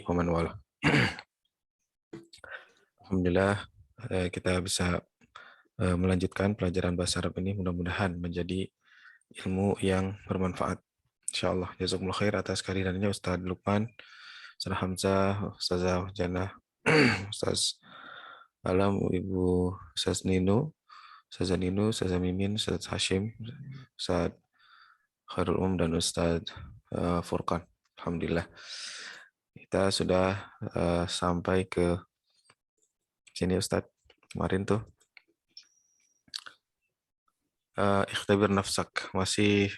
wa man wala. Alhamdulillah kita bisa melanjutkan pelajaran bahasa Arab ini, mudah-mudahan menjadi ilmu yang bermanfaat. Insyaallah. Jazakumullah khair atas kehadirannya Ustaz Lukman, Ustaz Hamzah, Ustazah Jannah, Ustaz Alam, Ibu Ustaz Nino, Ustazah Nino, Ustazah Mimin, Ustaz Hashim, Ustaz Khairul dan Ustaz Furqan. Alhamdulillah. Kita sudah sampai ke sini Ustaz. Kemarin tuh ikhtabir nafsak, masih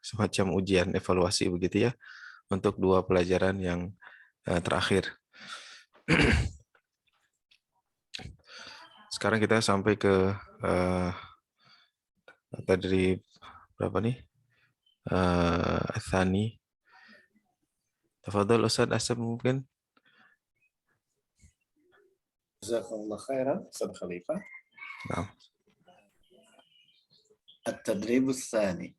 semacam ujian evaluasi begitu ya untuk 2 pelajaran yang terakhir. Sekarang kita sampai ke tadi berapa nih? Tsani. Tafadhol Ustaz Asep mungkin. Jazakallah khairan, Ustaz Khalifah. Nah. التدريب الثاني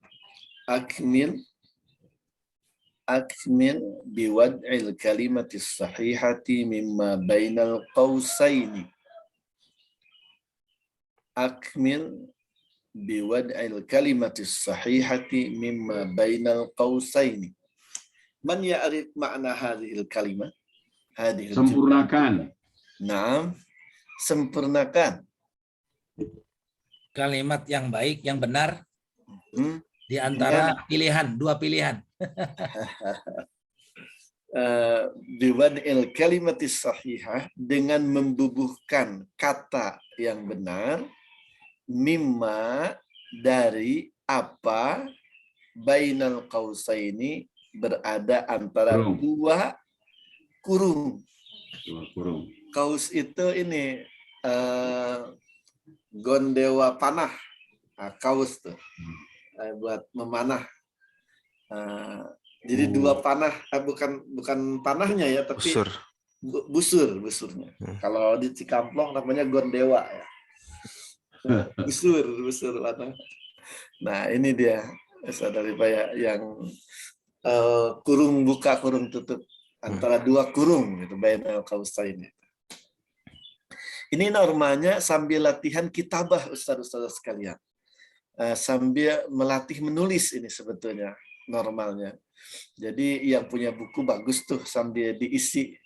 أكمل بوضع الكلمة الصحيحة مما بين القوسين. أكمل بوضع الكلمة الصحيحة مما بين القوسين. من يعرف معنى هذه الكلمة؟ هذه sempurnakan. Naam, sempurnakan. Kalimat yang baik, yang benar di antara pilihan, 2 pilihan. Biwad'il kalimatis sahihah, dengan membubuhkan kata yang benar, mimma, dari apa, bainal qausaini, berada antara 2 kurung. 2 kurung. Kaus itu ini gondewa panah, kaus tuh buat memanah. Jadi 2 panah, bukan panahnya ya, tapi busurnya. Kalau di Cikamplong namanya gondewa ya. busur panah. Nah ini dia saudari Pak yang kurung buka kurung tutup, antara 2 kurung gitu, bainal qausaini. Ini normanya sambil latihan kitabah ustaz-ustaz sekalian. Sambil melatih menulis ini sebetulnya normalnya. Jadi yang punya buku bagus tuh sambil diisi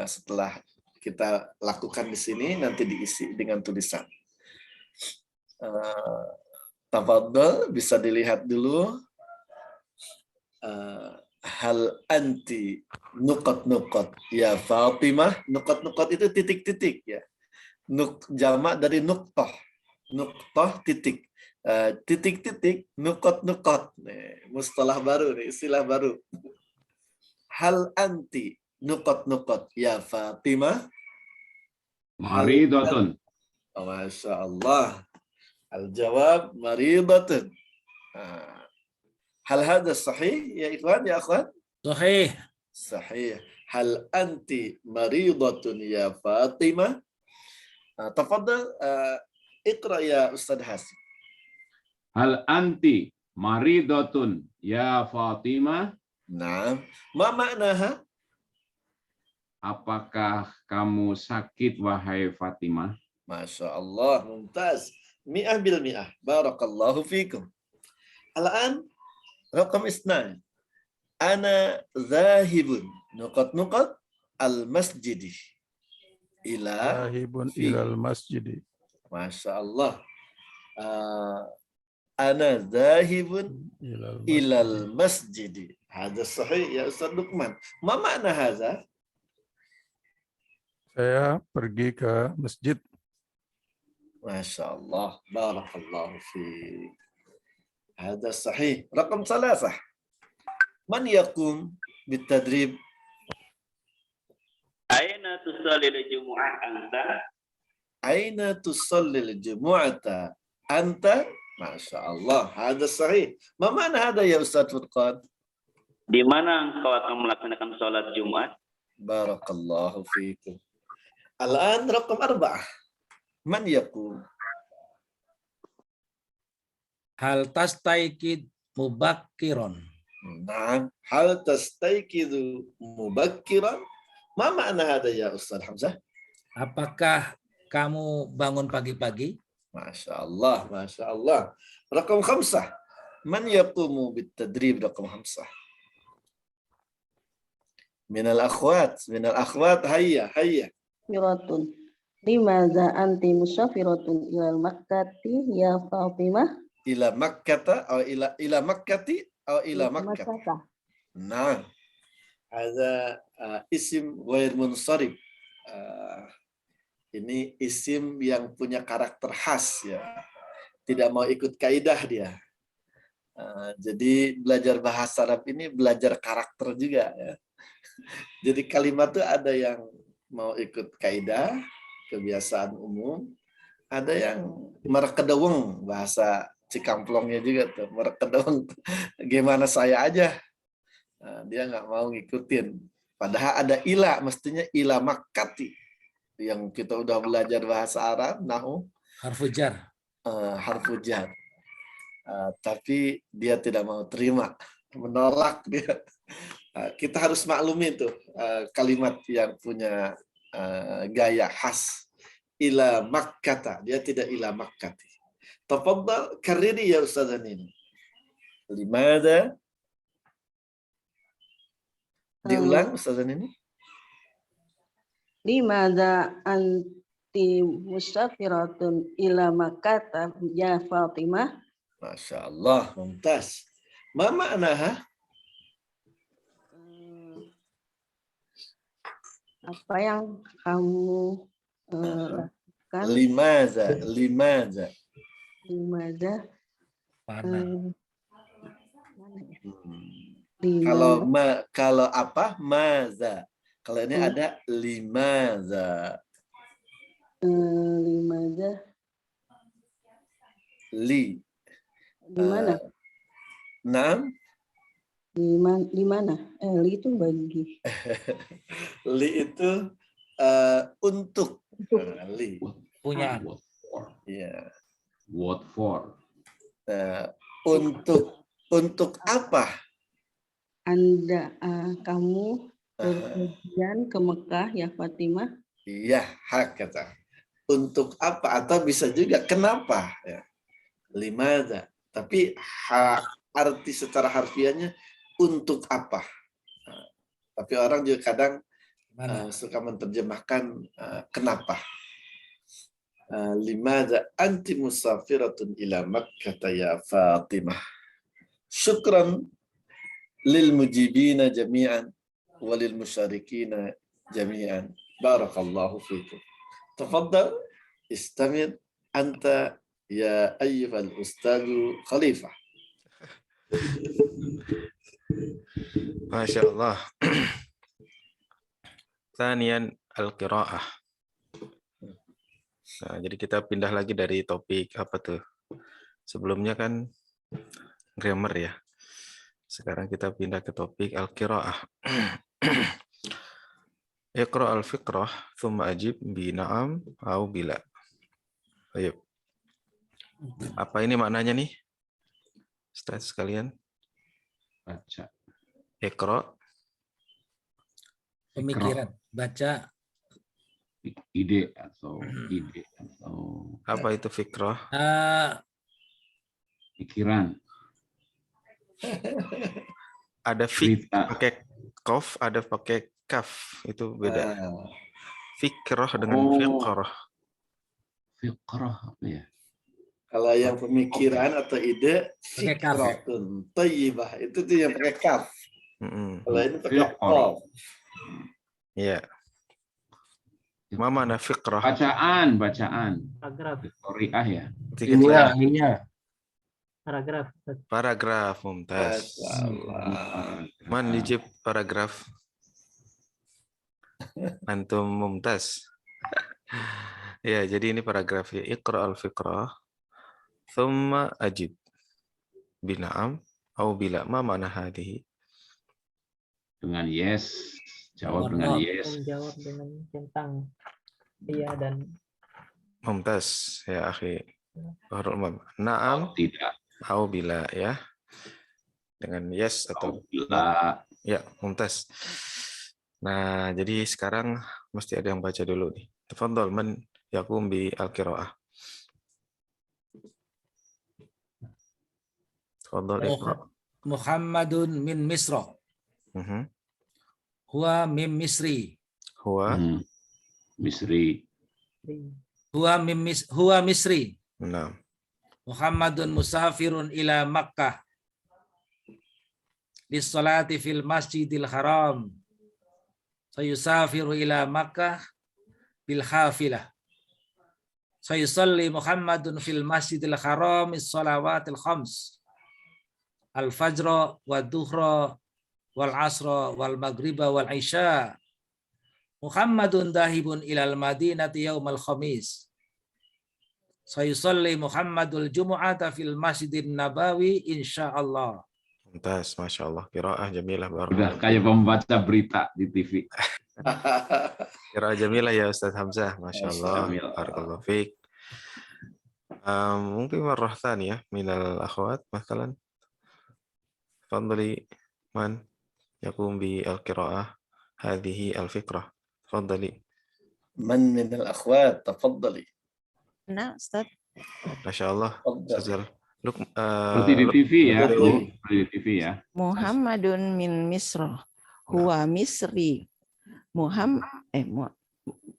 setelah kita lakukan di sini, nanti diisi dengan tulisan. Tafadhol, bisa dilihat dulu. Hal anti nukot ya Fatimah. Nukot itu titik-titik ya. Jamak dari nuktoh titik, titik-titik, nukot. Mustalah baru nih, istilah baru. Hal anti nukot ya Fatimah. Maridatun. Masya Allah. Al-jawab maridatun. Hal hadha sahih ya ikhwan ya akhwan? Sahih. Hal anti maridatun ya Fatimah. Tafadhal iqra ya Ustaz Hasim. Hal anti maridatun ya Fatimah. Nah, ma maknaha? Apakah kamu sakit wahai Fatimah? Masya Allah, mumtaz. Mi'ah bil mi'ah. Barakallahu fikum. Al-an raqam isnan. Ana zahibun nuqat al-masjidi. Zahibun ilal masjidi. Masya Allah. Ana zahibun ilal masjidi. Hadza sahih ya Ustaz Lukman. Ma makna hadza? Saya pergi ke masjid. Masya Allah. Barakallahu fiik. Hadza sahih. Raqam 3. Man yaqum bitadrib? Aina tusallil jumu'ah anta? Aina tusallil jumu'ata anta? Masya Allah. Hadza sahih. Ma makna hadza ya Ustaz Furqan? Di mana engkau akan melaksanakan sholat Jumat? Barakallahu fiikum. Al-an raqam 4. Man yaqum? Hal tastaikid mubakkiron. Nah, hal tastayqidu mubakkiran? Ma ma'na hada ya Ustaz Hamzah? Apakah kamu bangun pagi-pagi? Masya Allah, Masya Allah. Rakam khamsah. Man yaqumu bitadrib rakam khamsah. Minal akhwat, hayya. Musafiratun. Limaza anti musafiratun ilal makkati ya Fatimah? Ila makkata atau ila makkati atau ila makkah. Makkah. Nah, ada isim ghair munsharif. Ini isim yang punya karakter khas ya. Tidak mau ikut kaidah dia. Jadi belajar bahasa Arab ini belajar karakter juga ya. Jadi kalimat itu ada yang mau ikut kaidah, kebiasaan umum, ada yang merekedeweng, bahasa Cikamplongnya juga tuh, merekedeweng. Gimana saya aja. Dia nggak mau ngikutin. Padahal ada ila, mestinya ila makkati. Yang kita udah belajar bahasa Arab, nahu, Harfu jar. harfu jar. Tapi dia tidak mau terima, menolak dia. Kita harus maklumi itu kalimat yang punya gaya khas. Ila makkata, dia tidak ila makkati. Tafadhal kariri ya Ustaz ini. Limada? Diulang Ustaz ini. Limaza anti musafiratun ila makkata ya Fatimah? Masya Allah, mumtaz. Ma ma'naha? Apa yang kamu lakukan? Limaza. Limaza Mana? Kalau apa? Maza. Kalau ini ada limaza. Limaza Li. di mana? Nam. Di mana? Li itu bagi. Li itu untuk. Li. Punya. What for? Ya. What for? Untuk apa? Anda kamu berpergian ke Mekah ya Fatimah? Iya, hak kata. Untuk apa? Atau bisa juga kenapa? Ya. Limaza. Tapi arti secara harfiahnya untuk apa? Tapi orang juga kadang suka menerjemahkan kenapa. Limaza anti musafiratun ila Makkah ya Fatimah. Syukran lil mujibina jami'an walil musyarikina jami'an. Barakallahu fikum. Tafadhal istamir anta ya ayyuhal ustadu Khalifah. Masya Allah. Tsaniyan al-qiraah. Nah, jadi kita pindah lagi dari topik apa tuh? Sebelumnya kan grammar ya. Sekarang kita pindah ke topik al-qiraah. Iqra al-fiqrah, thumma ajib bi na'am au bila. Ayo. Apa ini maknanya nih? Ustaz sekalian. Baca. Iqra. Pemikiran. Baca. Ide atau Apa itu fikrah? pikiran. Ada fik Cerita. pakai kof, ada pakai kaf. Itu beda. Fikrah dengan Oh. fiqrah. Fiqrah apa ya? Kalau yang pemikiran atau ide, Pakai kaf. fikratun thayyibah. Itu tuh yang pakai kaf. Kalau ini pakai Fiqrah. qaf. Iya. Ma mana fikrah? Bacaan. Paragraf. Qari'ah ya. Iya. Paragraf, mumtaz. Masyaallah. Man dijib paragraf. Antum mumtaz. Ya, jadi ini paragraf ya. Iqra al-fiqrah. Thumma ajib. Bina'am. Au bila. Ma mana hadihi? Dengan yes. Jawab dengan yes. Menjawab dengan tentang iya dan Mumtaz. Ya, akhi. Na'am. Tidak. Au bila ya. dengan yes atau Bila ya, mumtaz. Nah, jadi sekarang mesti ada yang baca dulu nih. Tafadhol man yaqum bi al-qiraah. Tafadhol iqra. Muhammadun min Misra. Mhm. Huwa min Misri. Huwa. Misri. Huwa Misri. Nah. Muhammadun musafirun ila Makkah. Lissalati fil masjidil haram. Sayusafiru ila Makkah bil hafilah. Sayusalli Muhammadun fil masjidil haram is-salawatil khams. Al-fajra wa duhra wal asra wal maghriba wal isya. Muhammadun dahibun ilal madinati yaumal khamis. Sayusalli Muhammadul jumu'ata fil masjidin nabawi insyaallah. Mumtaz, Masya Allah. Qiraah jamilah. Udah kayak pembaca berita di TV. Qiraah jamilah ya Ustaz Hamzah. Masya Allah. Jamil. Barakallahu fiik. Mungkin marrah thaniyah minal akhwat مثلا. تفضلي من يقوم بالقراءة هذه الفقرة. تفضلي. من من الأخوات تفضلي. Nah, Ustaz. Masya Allah. تفضل. Seperti di TV ya, Bu. Seperti di TV ya. Muhammadun min Misra. Huwa Misri.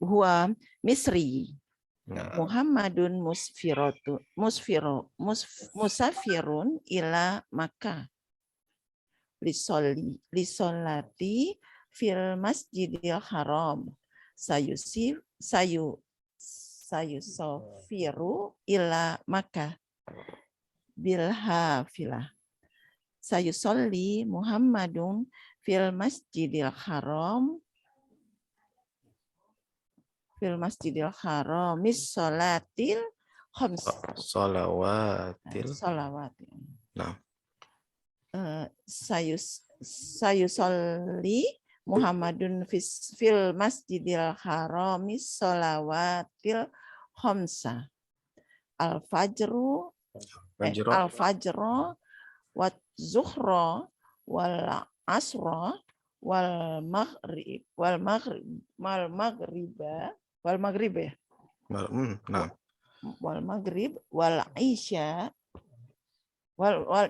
Huwa Misri. Muhammadun musafirun ila Makkah. Lisolati fil masjidil haram. Sayusafiru ila Makkah bil hafilah. Sayusolli Muhammadun fil masjidil haram mis salatil khams. Salawatil. Nah. Sayusolli Muhammadun fil masjidil haram mis salawatil khamsa. Al-fajru wat zuhra wal asra wal maghrib wal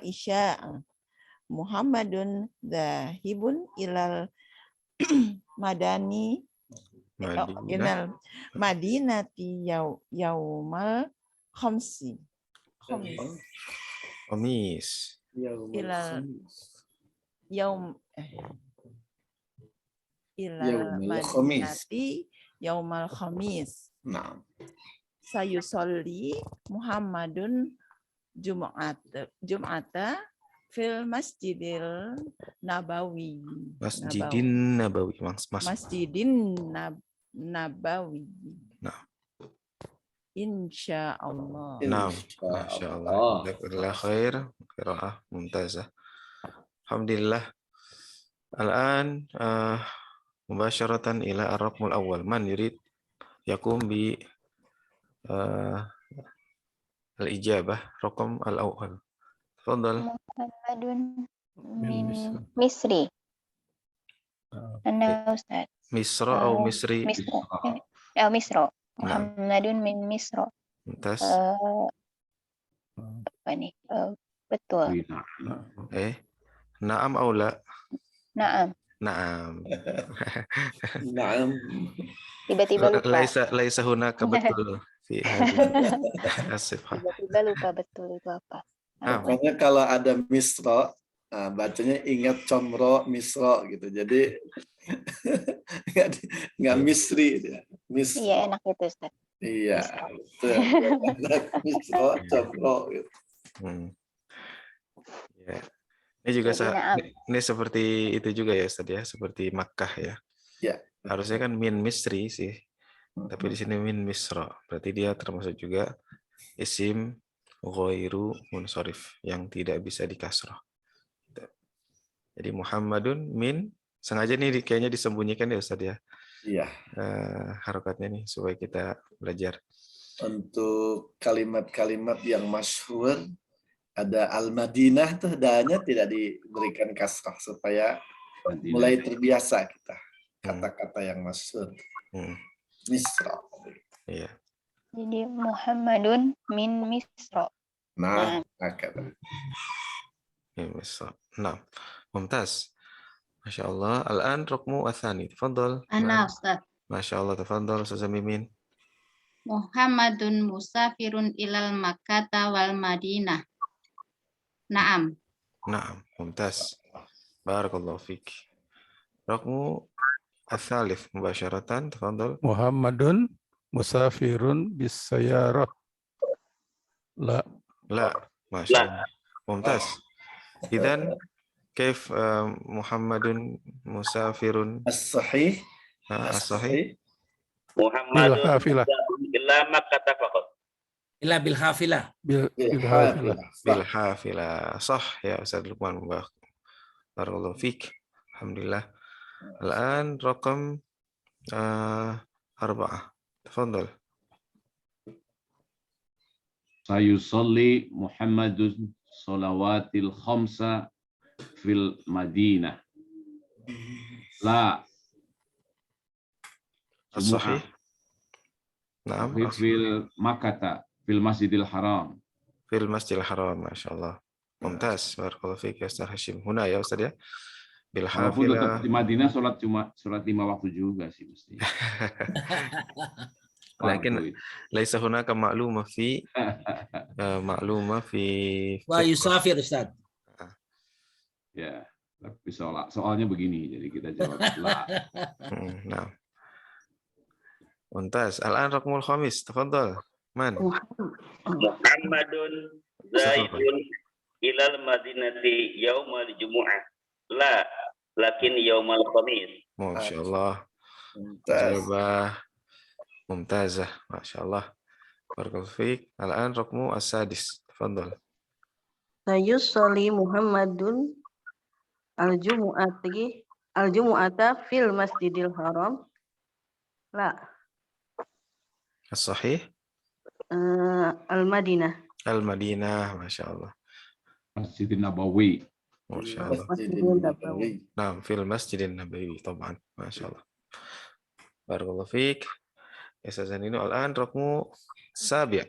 isya Muhammadun dahibun ilal madinati yaumal khamsi. Khamis. Ilal madinati yaumal khamis. Nah. Sayusolli Muhammadun Jum'ata fil masjidil nabawi. Masjidin Nabawi. Masjidin Nabawi. Nah. Insyaallah. Nah, Masya Allah. Jazakallah khair. Qiraah mumtazah. Alhamdulillah. Al-an mubasharatan ila ar-raqmul awwal. Man yurid yakum bi al-ijabah raqam al-awwal. Tafadhal. Muhammadun min Misri. Ana Ustaz. Misra atau Misri? Misra. Muhammadun min Misra. Mumtaz. Apa nih? Betul. Naam atau la? Naam. Naam. Naam. Tiba-tiba lupa. Laisa hunaka betul fi Tiba-tiba lupa betul itu apa. Makanya kalau ada Misra, bacanya ingat Comro Misra gitu. Jadi nggak Misri dia. Misra. Iya, enak itu Ustaz. Iya. Misra, Comro gitu. Ya. Ini juga ini seperti itu juga ya Ustaz ya, seperti Makkah ya. Ya. Harusnya kan min Misri sih. Tapi di sini min Misra. Berarti dia termasuk juga isim ghairu munsharif yang tidak bisa dikasrah. Jadi Muhammadun min, sengaja nih kayaknya disembunyikan ya Ustaz ya. Iya. Harokatnya nih supaya kita belajar. Untuk kalimat-kalimat yang masyhur ada Al-Madinah tuh danya tidak diberikan kasrah supaya Madinah. mulai terbiasa kita kata-kata yang masyhur. Misra. Iya. Jadi Muhammadun min Misra. Nah, Ya, nah, mumtaz. Masya Allah. Al-an rukmu athani. Tafadhal. Ana Ustaz. Masya Allah. Tafadhal Ustazah Mimin. Muhammadun musafirun ilal Makkata wal Madinah. Naam. Naam. Mumtaz. Barakallahu fik. Rukmu الثالث مباشرة تفضل. Muhammadun musafirun bis sayarah. La. لا ما شاء الله ممتاز. إذن كيف محمد مسافر الصحيح الصحيح Muhammadun Bilhafilah. ila Makkah faqat. Ila bil hafilah. Bilhafilah. بالحافلة صح يا أستاذ لقمان بارك الله فيك. الحمد لله. الآن رقم 4 تفضل. Sayusalli Muhammadun sholawatil khamsa fil Madinah. La. الصحيح نعم Fil Makkah, fil Masjidil Haram. في المسجد الحرام ما شاء الله ممتاز. بارك الله فيك يا أستاذ هاشم. هنا يا أستاذ ya. Walaupun tetap بالحافلة. di Madinah sholat 5 waktu juga sih mesti. لكن ليس هناك معلومة في Wa yusafir Ustaz. Ya, tapi soalnya begini, jadi kita jawab la. نعم ممتاز. الآن رقم الخامس تفضل. من؟ Muhammadun zaidun ilal madinati yaumal jumu'ah. La, lakin yaumal khamis. ما شاء الله. ممتاز. إجابة ممتازة ما شاء الله. بارك الله فيك. الآن رقم السادس تفضل. Sayusolli Muhammadun al-jumu'ata fil Masjidil Haram. La. الصحيح Al-Madinah. المدينة ما شاء الله. Masjidin Nabawi. ما شاء الله. Masjidil Nabawi. نعم في المسجد النبوي طبعا ما شاء الله. بارك الله فيك يا أستاذ نينو. الآن رقم 7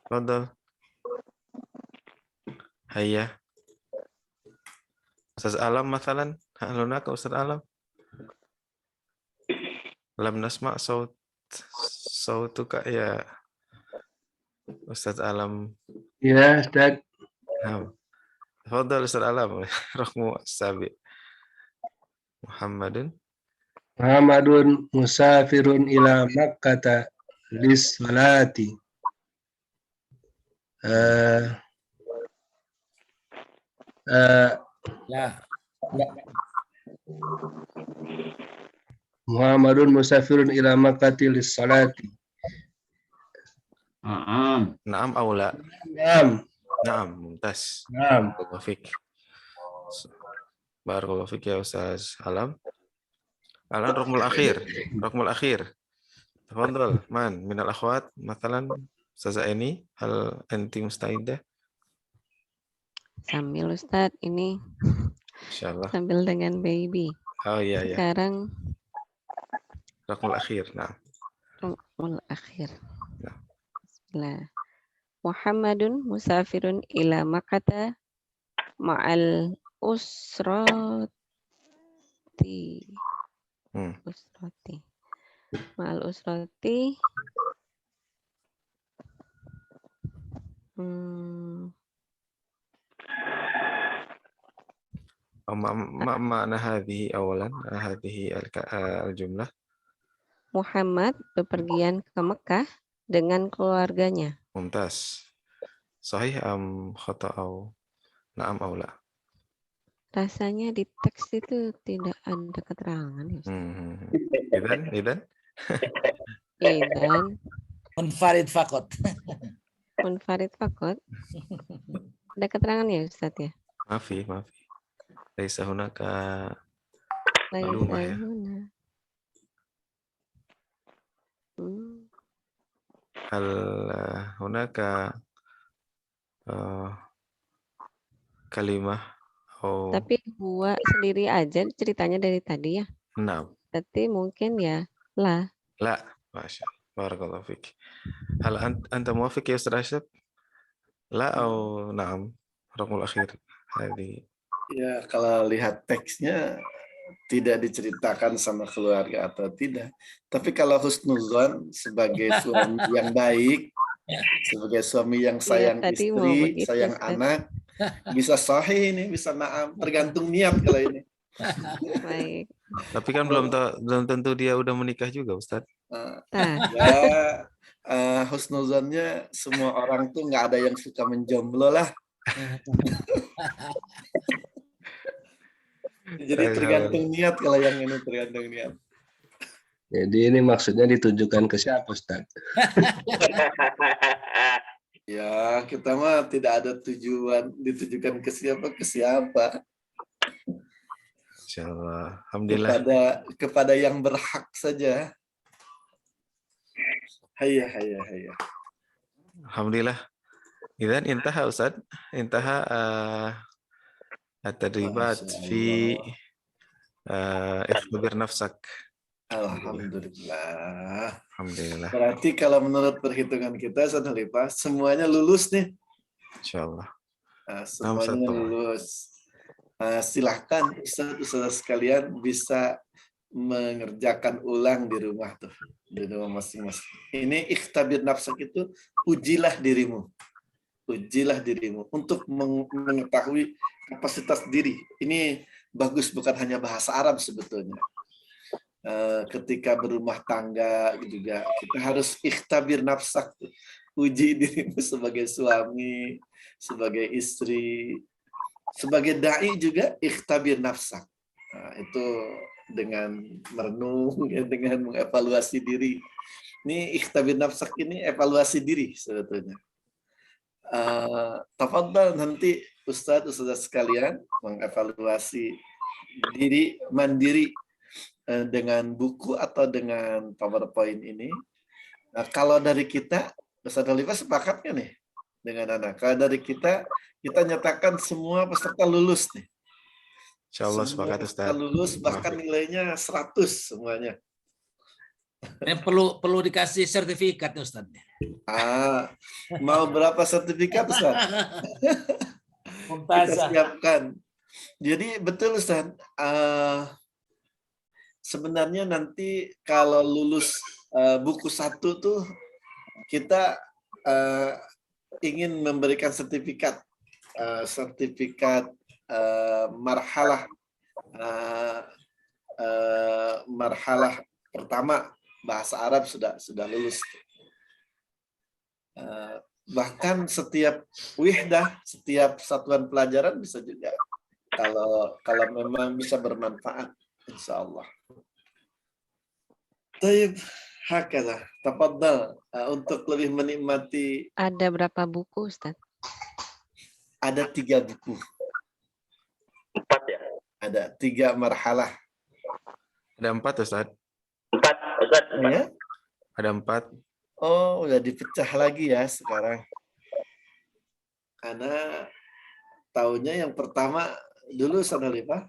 تفضل. هيا أستاذ ألم مثلا. هل هناك أستاذ ألم؟ لم نسمع صوتك يا أستاذ ألم. Ya, Ustaz. نعم تفضل أستاذ ألم. رقم 7 Muhammadun musafirun ila Makkata lis salati. La. Muhammadun musafirun ila Makkati lis salati. نعم أو لا؟ Naam. نعم ممتاز. نعم. بارك الله فيك. بارك الله فيك يا أستاذ علم. الآن الرقم الأخير تفضل. من الأخوات مثلا أستاذة إني. هل أنت مستعدة؟ Sambil Ustadz ini Insyaallah. sambil dengan baby. Oh iya ya. Sekarang Raqmul akhir. Nah. Raqmul akhir. Nah. Bismillah. Muhammadun musafirun ila Makkata ma'al usrati. Usrati. Ma'al usrati. ما معنى هذه أولا هذه الجملة؟ Muhammad bepergian ke Mekah dengan keluarganya. ممتاز. صحيح أم خطأ أو نعم أو لا؟ Rasanya di teks itu tidak ada keterangan. إذن Munfarid fakot. Munfarid fakot. Ada keterangan ya Ustaz ya? Maafi. Laisa hunaka معلومة ya. hal hunaka kalimah Tapi huwa sendiri aja ceritanya dari tadi ya. Naam. Berarti mungkin ya lah. La, masya Allah. Barakallahu fik. Hal anta muwafiq ya Ustaz Rashid? La atau na'am? Raqmul akhir. Hadi. Ya, kalau lihat teksnya tidak diceritakan sama keluarga atau tidak. Tapi kalau husnuzon sebagai suami yang baik, sebagai suami yang sayang tadi mau istri, begitu, sayang Ustaz. anak, bisa sahih ini, bisa na'am. Tergantung niat kalau ini. Baik. Tapi kan belum tentu dia udah menikah juga, Ustaz. Ya, husnuzonnya semua orang tuh nggak ada yang suka menjomblo lah. Jadi tergantung niat kalau yang ini tergantung niat. Jadi ini maksudnya ditujukan ke siapa, Ustaz? Ya, kita mah tidak ada tujuan ditujukan ke siapa. Insyaallah. Alhamdulillah. Kepada yang berhak saja. Hayya. Alhamdulillah. Idzan intaha Ustaz. Intaha at-tadribat fi ikhtabir nafsak. Alhamdulillah. Alhamdulillah. Berarti kalau menurut perhitungan kita semuanya lulus nih. Insyaallah. Semuanya lulus. Silahkan Ustaz sekalian bisa mengerjakan ulang di rumah tuh, di rumah masing-masing. Ini ikhtabir nafsak itu ujilah dirimu untuk mengetahui kapasitas diri. Ini bagus bukan hanya bahasa Arab sebetulnya. Ketika berumah tangga juga kita harus ikhtabir nafsak, uji dirimu sebagai suami, sebagai istri, sebagai dai juga ikhtabir nafsak. Nah, itu dengan merenung, dengan mengevaluasi diri. Ini ikhtabir nafsak ini evaluasi diri sebetulnya. Tafadhal nanti Ustaz sekalian mengevaluasi diri mandiri dengan buku atau dengan PowerPoint ini. Nah, kalau dari kita, Ustaz Khalifah sepakat kan nih dengan anak? Kalau dari kita nyatakan semua peserta lulus nih. Insyaallah sepakat Ustaz. Lulus bahkan nilainya 100 semuanya. Perlu dikasih sertifikat Ustaz. Mau berapa sertifikat Ustaz? Kita siapkan. Jadi betul Ustaz. Sebenarnya nanti kalau lulus buku 1 tuh kita ingin memberikan sertifikat marhalah pertama bahasa Arab sudah lulus. Bahkan setiap wihdah, setiap satuan pelajaran bisa juga kalau memang bisa bermanfaat, insya Allah. Taib, hakala, tafadhal untuk lebih menikmati. Ada berapa buku, Ustaz? Ada 3 buku. 4 ya? Ada 3 marhalah. Ada 4 Ustaz. 4 Ustaz. Ya? Ada 4. Oh, udah dipecah lagi ya sekarang. Karena tahunnya yang pertama dulu Ustaz Khalifah,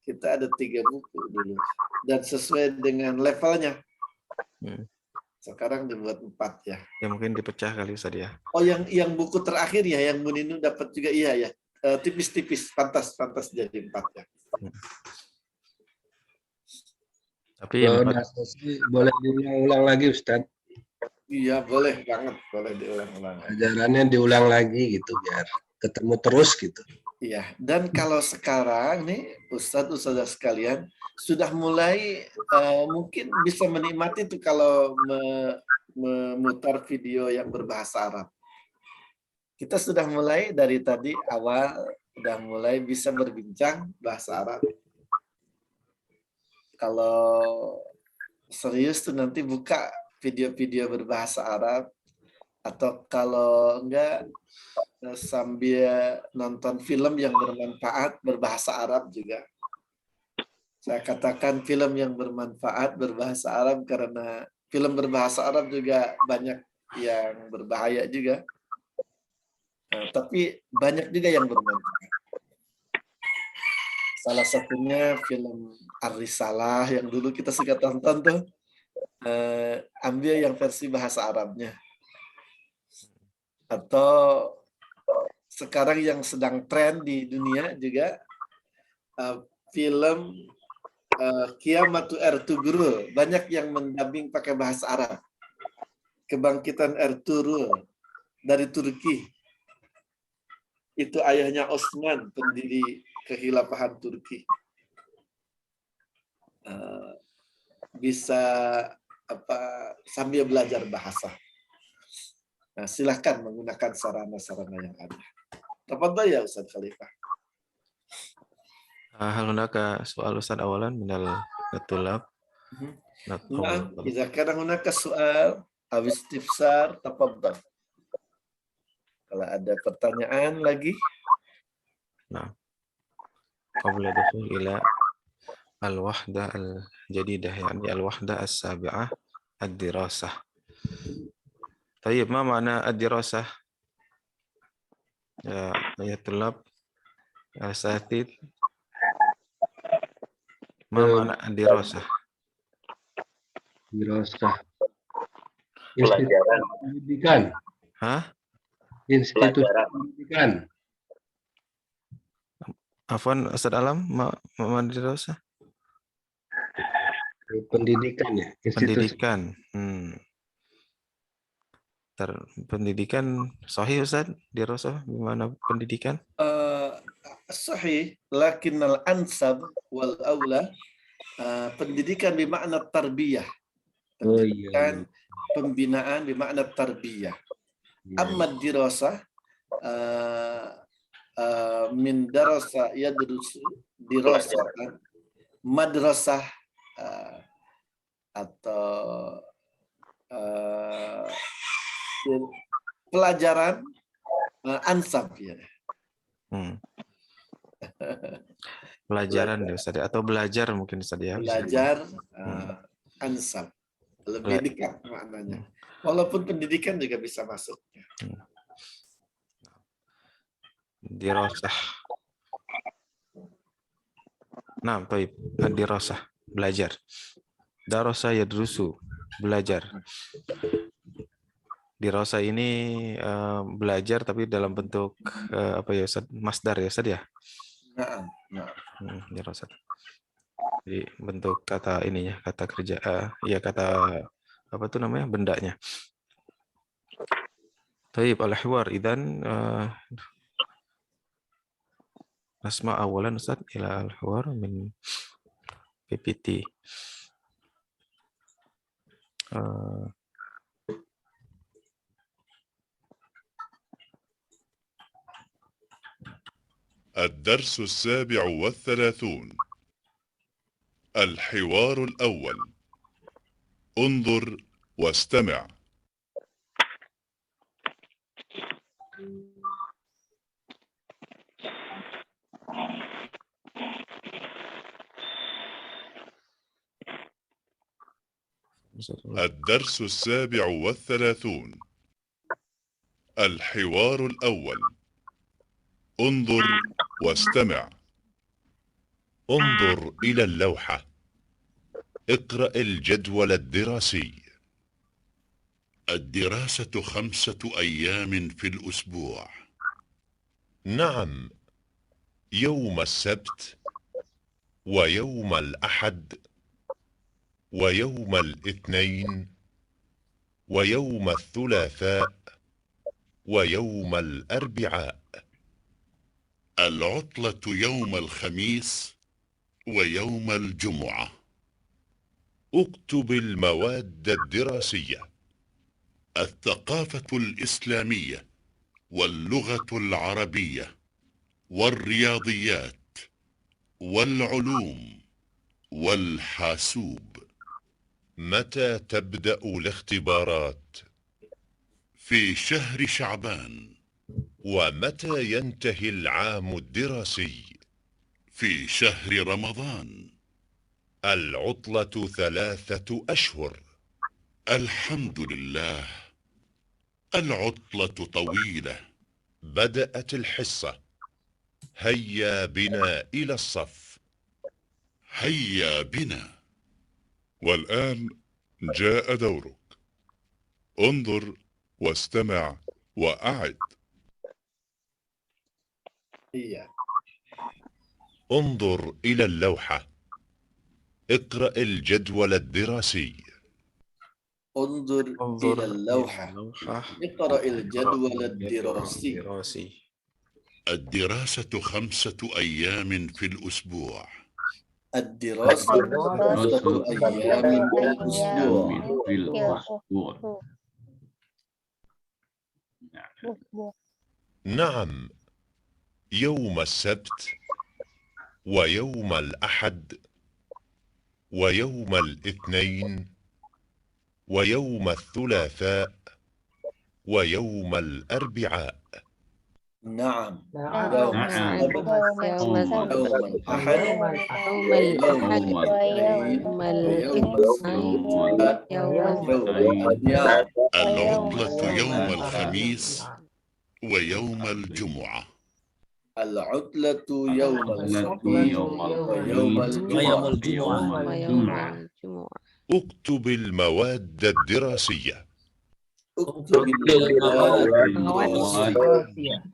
kita ada 3 buku dulu dan sesuai dengan levelnya. Sekarang dibuat 4 ya. Ya mungkin dipecah kali Ustaz ya. Oh, yang buku terakhir ya, yang Muninu dapat juga iya ya. Tipis-tipis, pantas jadi 4 ya. Tapi boleh diulang-ulang lagi Ustaz. Iya, boleh banget, boleh diulang-ulang. Ajarannya diulang lagi gitu biar ketemu terus gitu. Iya, dan kalau sekarang nih Ustadz sekalian sudah mulai mungkin bisa menikmati tuh kalau memutar video yang berbahasa Arab. Kita sudah mulai dari tadi awal sudah mulai bisa berbincang bahasa Arab. Kalau serius tuh nanti buka video-video berbahasa Arab, atau kalau enggak sambil nonton film yang bermanfaat berbahasa Arab juga. Saya katakan film yang bermanfaat berbahasa Arab karena film berbahasa Arab juga banyak yang berbahaya juga. Tapi banyak juga yang bermanfaat. Salah satunya film Ar-Risalah yang dulu kita suka tonton tuh. Ambil yang versi bahasa Arabnya. Atau sekarang yang sedang tren di dunia juga film Qiyamatu Ertugrul, banyak yang mendubbing pakai bahasa Arab. Kebangkitan Ertugrul dari Turki. Itu ayahnya Osman, pendiri kekhilafahan Turki. Bisa sambil belajar bahasa. Nah, silahkan menggunakan sarana-sarana yang ada. Tafadhal ya Ustaz Khalifah. هل هناك سؤال أستاذ أولا من الطلاب؟ نعم إذا كان هناك سؤال أو استفسار تفضل. Kalau ada pertanyaan lagi. Nah, قبل الدخول إلى الوحدة الجديدة يعني الوحدة السابعة الدراسة. طيب ما معنى الدراسة يا أيها الطلاب الأساتذة؟ ما معنى الدراسة؟ Dirasah. Institut pendidikan. Hah? Institut pendidikan. Afwan Ustaz Alam, ma dirasah? Pendidikan ya. Pendidikan. Pendidikan sahih Ustaz, dirasah gimana pendidikan? Sahih, lakinnal ansab wal aula pendidikan bermakna tarbiyah. Pendidikan pembinaan bermakna tarbiyah. Amma dirasah min darasa yadrusu dirasatan madrasah atau pelajaran ansab ya. Pelajaran ya Ustaz atau belajar mungkin Ustaz ya. Belajar ansab lebih dekat maknanya. Walaupun pendidikan juga bisa masuk. Dirasah. Nah, baik. Dirasah, belajar. Darasa yadrusu, belajar. Dirasah ini belajar tapi dalam bentuk apa ya Ustaz? Masdar ya Ustaz ya? Nah. Dirasah. Jadi bentuk kata ininya, kata kerja, ya kata apa tuh namanya, bendanya. Taib al-hiwar idan asma awalan Ustaz ila al-hiwar min PPT. الدرس 37 الحوار الأول انظر واستمع. الدرس 37 الحوار الأول انظر واستمع. انظر إلى اللوحة. اقرأ الجدول الدراسي. الدراسة 5 أيام في الأسبوع. نعم، يوم السبت ويوم الأحد ويوم الاثنين ويوم الثلاثاء ويوم الأربعاء. العطلة يوم الخميس ويوم الجمعة. اكتب المواد الدراسية: الثقافة الإسلامية واللغة العربية والرياضيات والعلوم والحاسوب. متى تبدأ الاختبارات؟ في شهر شعبان. ومتى ينتهي العام الدراسي؟ في شهر رمضان. العطلة 3 أشهر. الحمد لله. العطلة طويلة. بدأت الحصة. هيا بنا إلى الصف. هيا بنا. والآن جاء دورك. انظر واستمع وأعد. انظر إلى اللوحة. اقرأ الجدول الدراسي. انظر إلى اللوحة. اقرأ الجدول الدراسي. الدراسة 5 أيام في الأسبوع. الدراسة 5 أيام في الأسبوع. نعم، يوم السبت ويوم الأحد ويوم الاثنين ويوم الثلاثاء ويوم الأربعاء. نعم. يوم الأحد يوم الاثنين يوم العطلة يوم الخميس ويوم الجمعة. العطلة يوم الخميس ويوم الجمعة. اكتب المواد الدراسية. اكتب المواد الدراسية.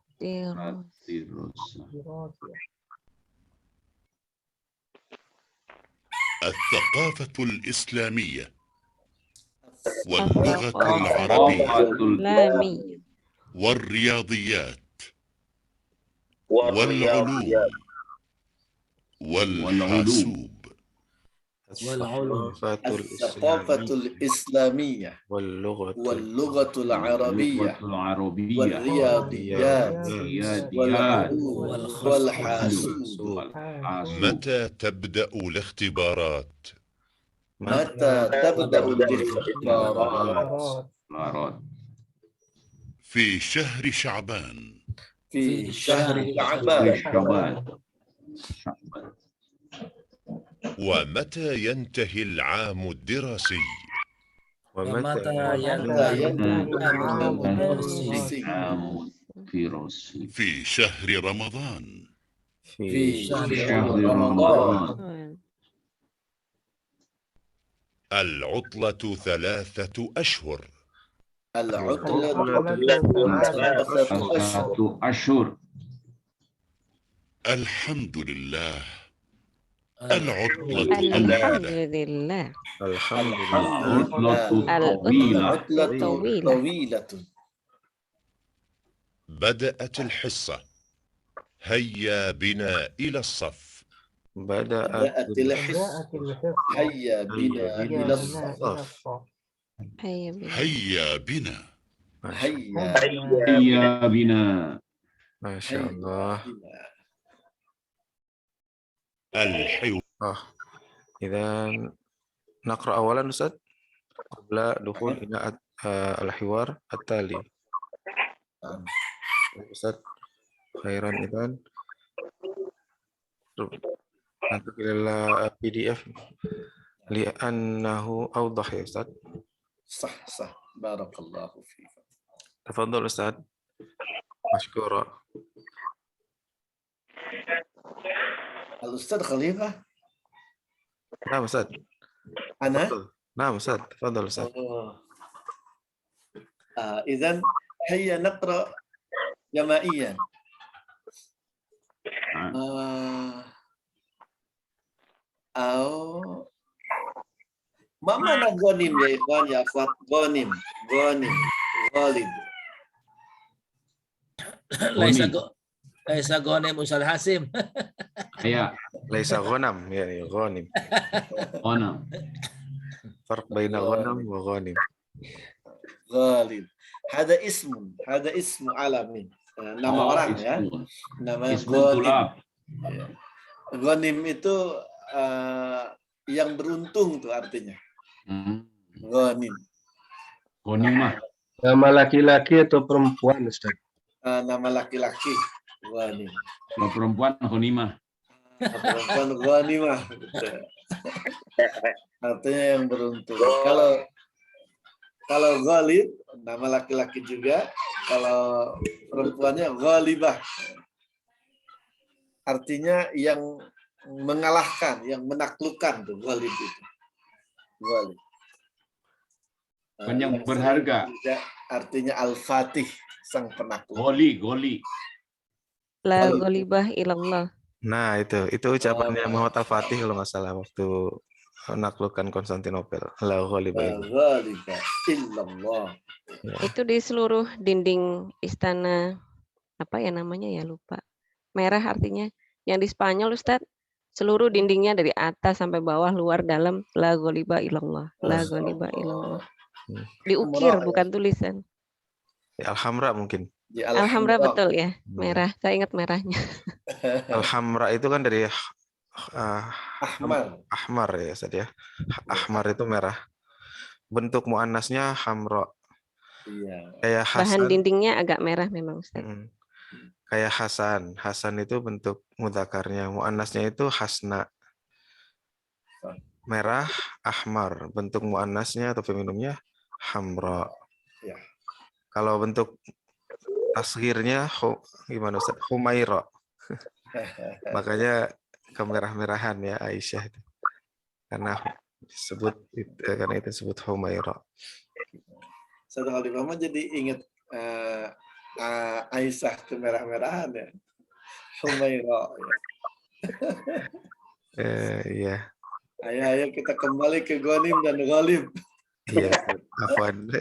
الثقافة الإسلامية واللغة العربية والرياضيات والعلوم والحاسوب. الثقافة الإسلامية واللغة العربية والرياضيات والعلوم والحاسوب. متى تبدأ الاختبارات؟ متى تبدأ الاختبارات؟ في شهر شعبان. في شهر شعبان. ومتى ينتهي العام الدراسي؟ ومتى ينتهي العام الدراسي؟ في شهر رمضان. في شهر رمضان. العطلة 3 أشهر. العطلة 3 أشهر. الحمد لله. العطلة لله. العطلة طويلة. بدأت الحصة. هيا بنا إلى الصف. بدأت الحصة. هيا بنا إلى الصف. هيا بنا. هيا بنا. ما شاء الله. الحوار. إذا نقرأ أولا أستاذ قبل دخول إلى الحوار التالي. أستاذ خيرا إذا ننتقل إلى PDF لأنه أوضح يا أستاذ. صح بارك الله فيك. تفضل أستاذ مشكورا. الأستاذ خليفة. نعم أستاذ. أنا؟ نعم أستاذ تفضل أستاذ. إذن هيا نقرأ جماعيا. ما معنى غنيم يا إخوان يا أخوات؟ غنيم غالب. Laisa ghanim Ustaz Hasim. Ya. Laisa ghanam يعني غانم. Ghanam. فرق بين غنم وغانم. غالب. هذا اسم علم. Nama orang ya. Nama ghanim. Ghanim itu yang beruntung tuh artinya. Ghanim. Ghanimah. Nama laki-laki atau perempuan, Ustaz? Nama laki-laki. Ghanim. Kalau perempuan ghanimah. Perempuan ghanimah. Artinya yang beruntung. Kalau Kalau ghalib, nama laki-laki juga. Kalau perempuannya ghalibah. Artinya yang mengalahkan, yang menaklukkan tuh ghalib itu. Ghalib. Kan yang berharga. Juga artinya al-fatih, sang penakluk. Goli. La ghalibah ilallah. Nah, itu ucapannya Muhammad Al-Fatih kalau nggak salah waktu menaklukkan Konstantinopel. La ghaliba La illallah. ghaliba illallah. Ya. Itu di seluruh dinding istana apa ya namanya ya lupa. Merah artinya yang di Spanyol Ustadz, seluruh dindingnya dari atas sampai bawah, luar dalam, la ghaliba ilallah. La ghaliba ilallah. Diukir Hamra, bukan tulisan. Ya, Al-Hamra mungkin. Ya, Alhamra betul ya, merah. Saya ingat merahnya. Al-Hamra itu kan dari Ahmar. Ahmar ya, Ustaz ya. Ahmar itu merah. Bentuk muannasnya hamra. Iya. Kayak Bahan Hasan. dindingnya agak merah memang Ustaz. Kayak Hasan. Hasan itu bentuk mudzakarnya. Muannasnya itu hasna. Merah, ahmar. Bentuk muannasnya atau feminumnya hamra. Ya. Kalau bentuk tasghirnya gimana Ustaz? Humaira. Makanya kemerah-merahan ya Aisyah itu. Karena itu disebut Humaira. Satu kali mama jadi ingat Aisyah kemerah-merahan ya. Humaira. Iya. Ayo kita kembali ke Ghanim dan Ghalib. Iya, afwan.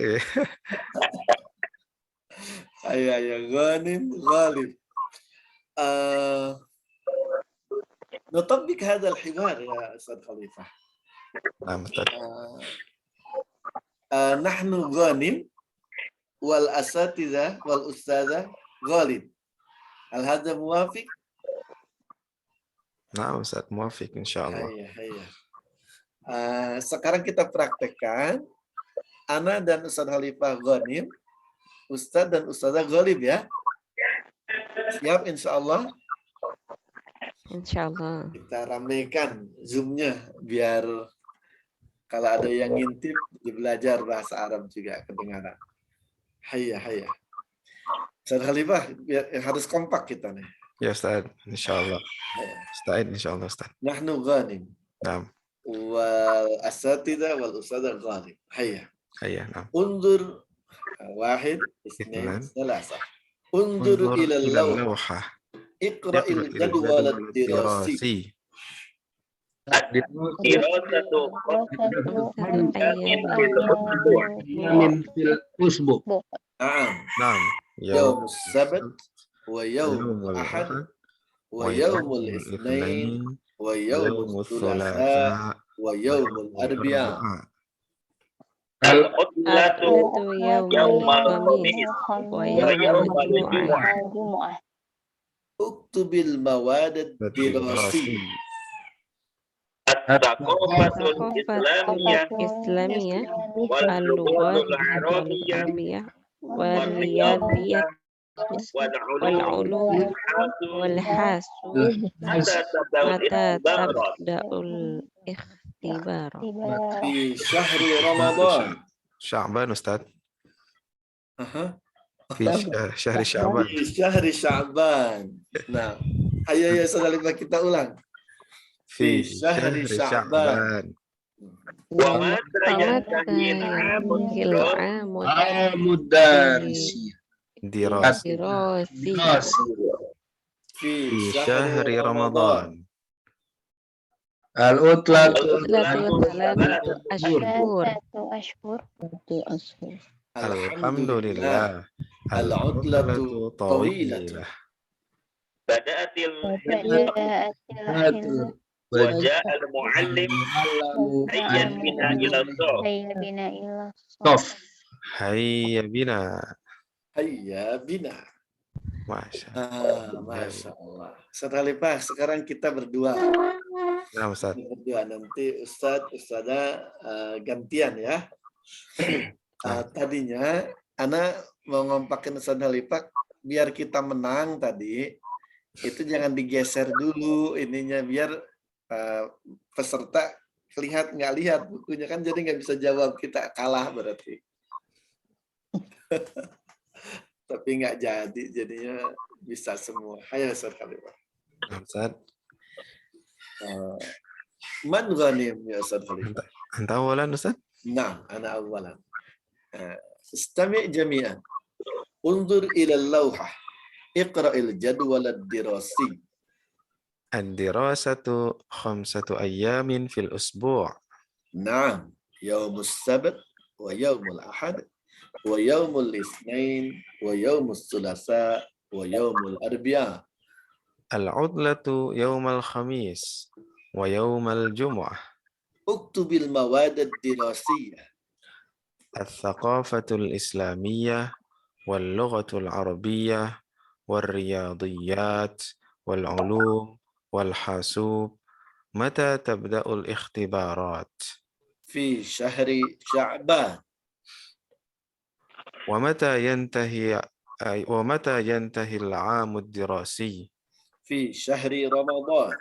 Ayo Ghanim Ghalib. نطبق هذا الحوار يا أستاذ خليفة. نعم أستاذ. نحن غانم والأساتذة والأستاذة غالب. هل هذا موافق؟ نعم أستاذ موافق إن شاء الله. Iya. Sekarang kita praktekkan. Ana dan Ustaz Khalifah Ghanim, Ustaz dan Ustazah Ghalib ya. Siap insya Allah. Insya Allah. Kita ramaikan Zoom-nya biar kalau ada yang ngintip belajar bahasa Arab juga kedengaran. Hayya. Ustaz Khalifah harus kompak kita nih. Ya Ustaz, insya Allah. Ustaz, insya Allah Ustaz. Nahnu Ghanim. Naam. Wal asatidah wal ustadzah Ghalib. Hayya. Naam. Undur واحد اثنين ثلاثة. انظر إلى اللوحة. اقرأ الجدول الدراسي. من في الأسبوع. نعم. يوم السبت ويوم الأحد ويوم الاثنين ويوم الثلاثاء ويوم الأربعاء. العطلة يوم الخميس ويوم الجمعة. اكتب المواد الدراسية. الثقافة الإسلامية، اللغات العربية والرياضيات والعلوم والحاسوب. متى تبدأ الاختبار؟ في شهر رمضان. شعبان أستاذ. في شهر شعبان. في شهر شعبان. Nah, ayo ya saudara kita ulang. في شهر شعبان. ومتى ينتهي العام الدراسي. دراسي. في شهر رمضان. العطلة 3 أشهر. الحمد لله. العطلة طويلة. بدأت وجاء المعلم هيا بنا إلى الصف. هيا بنا. Hayya bina. Masya Allah. Ustaz Khalifah, sekarang kita berdua. Nah, Ustaz. Berdua nanti Ustazah gantian ya. Tadinya Ana mau ngompakin Ustaz Khalifah biar kita menang tadi. Itu jangan digeser dulu ininya biar peserta lihat bukunya kan jadi nggak bisa jawab, kita kalah berarti. Tapi nggak jadi, jadinya bisa semua. Ayo Ustaz Khalifah. Ustaz. Man ghanim ya Ustaz Khalifah. Anta awalan Ustaz? Nah, ana awalan. Istami' jami'an. Unzur ila al-lawhah. Iqra'il jadwal ad-dirasi. Ad-dirasatu 5 ayyamin fil usbu'. Naam, yaumus sabt wa yaumul ahad wa yaumul itsnain wa yaumus tsulasa wa yaumul arbi'a. Al-'udlatu yaumal khamis wa yaumal jumu'ah. Uktubil mawad ad-dirasiyah. Al-thaqafatul islamiyah wal lughatul arabiyyah wal riyadiyat wal ulum wal hasub. Mata tabda'ul ikhtibarat? Fi syahri Sya'ban. ومتى ينتهي العام الدراسي؟ في شهر رمضان.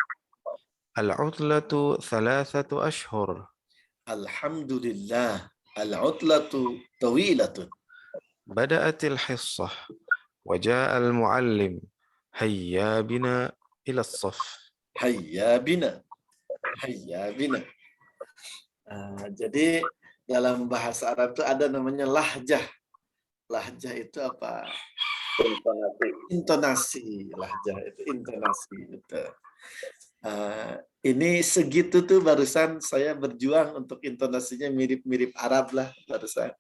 العطلة 3 أشهر. الحمد لله العطلة طويلة. بدأت الحصة وجاء المعلم. هيا بنا إلى الصف. Hayya bina. Hayya bina. Jadi dalam bahasa Arab itu ada namanya lahjah. Lahjah itu apa? Intonasi. Lahjah itu intonasi. Gitu. Ini segitu tuh barusan saya berjuang untuk intonasinya mirip-mirip Arab lah barusan.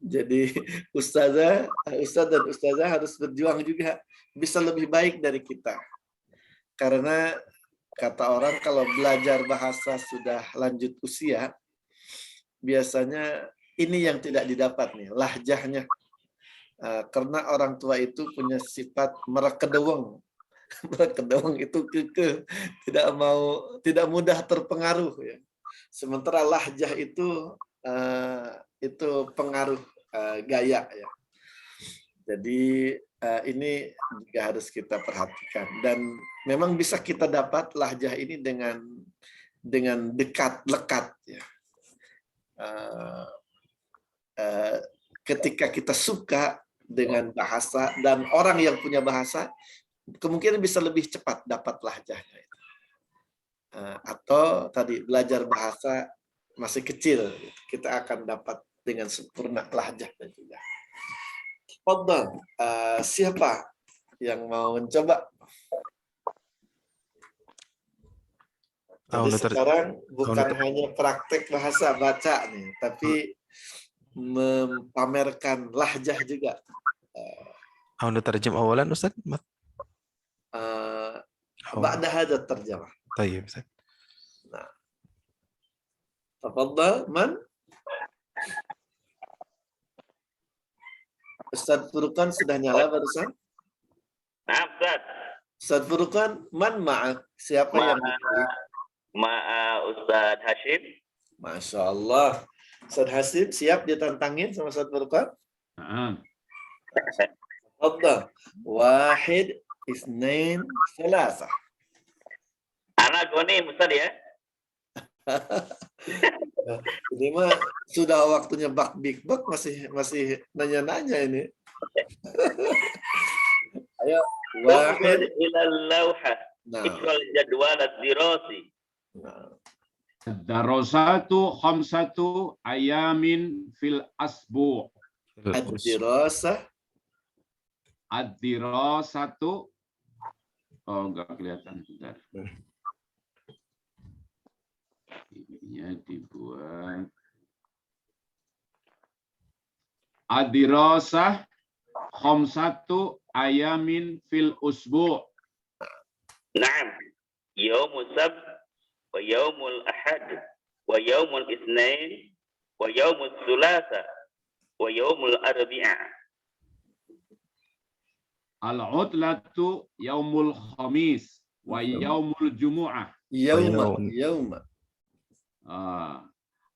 Jadi ustaz dan ustazah harus berjuang juga bisa lebih baik dari kita. Karena kata orang kalau belajar bahasa sudah lanjut usia, biasanya ini yang tidak didapat nih, lahjahnya. Karena orang tua itu punya sifat merekedeweng. Merekedeweng itu kekeh, tidak mudah terpengaruh ya. Sementara lahjah itu pengaruh gaya ya. Jadi ini juga harus kita perhatikan, dan memang bisa kita dapat lahjah ini dengan dekat lekat ya. Ketika kita suka dengan bahasa dan orang yang punya bahasa, kemungkinan bisa lebih cepat dapat lahjahnya. Atau tadi belajar bahasa masih kecil, kita akan dapat dengan sempurna lahjahnya juga. Fadhal, siapa yang mau mencoba? Jadi sekarang bukan hanya praktek bahasa baca nih, tapi memamerkan lahjah juga. Anda terjem awalan Ustaz? Ba'da hadha terjemah. Tayyib Ustaz. Nah. Tafadhal, man? Ustaz Furqan sudah nyala barusan? Nah, Ustaz. Ustaz Furqan, man ma'ak? Siapa yang dipilih? Ustaz Hashim. Masya Allah. Ustaz Hashim siap ditantangin sama Ustaz Furqan? Tafadhal. 1, 2, 3. Anak Goni, Ustaz ya. Ini mah sudah waktunya big bak masih nanya-nanya ini. Ayo, wahid ilal lawhah. Iqral jadwal ad-dirasi. Ad-darasatu 5 ayamin fil asbu'. Ad-dirasatu. Oh, enggak kelihatan. Bentar. Ininya dibuat. Ad-dirasah 5 ayamin fil usbu'. Naam. Yaumul sabt wa yaumul ahad wa yaumul itsnain wa yaumul tsulasa wa yaumul arbi'a. Al-'utlatu yaumul khamis wa yaumul jumu'ah. Yauma.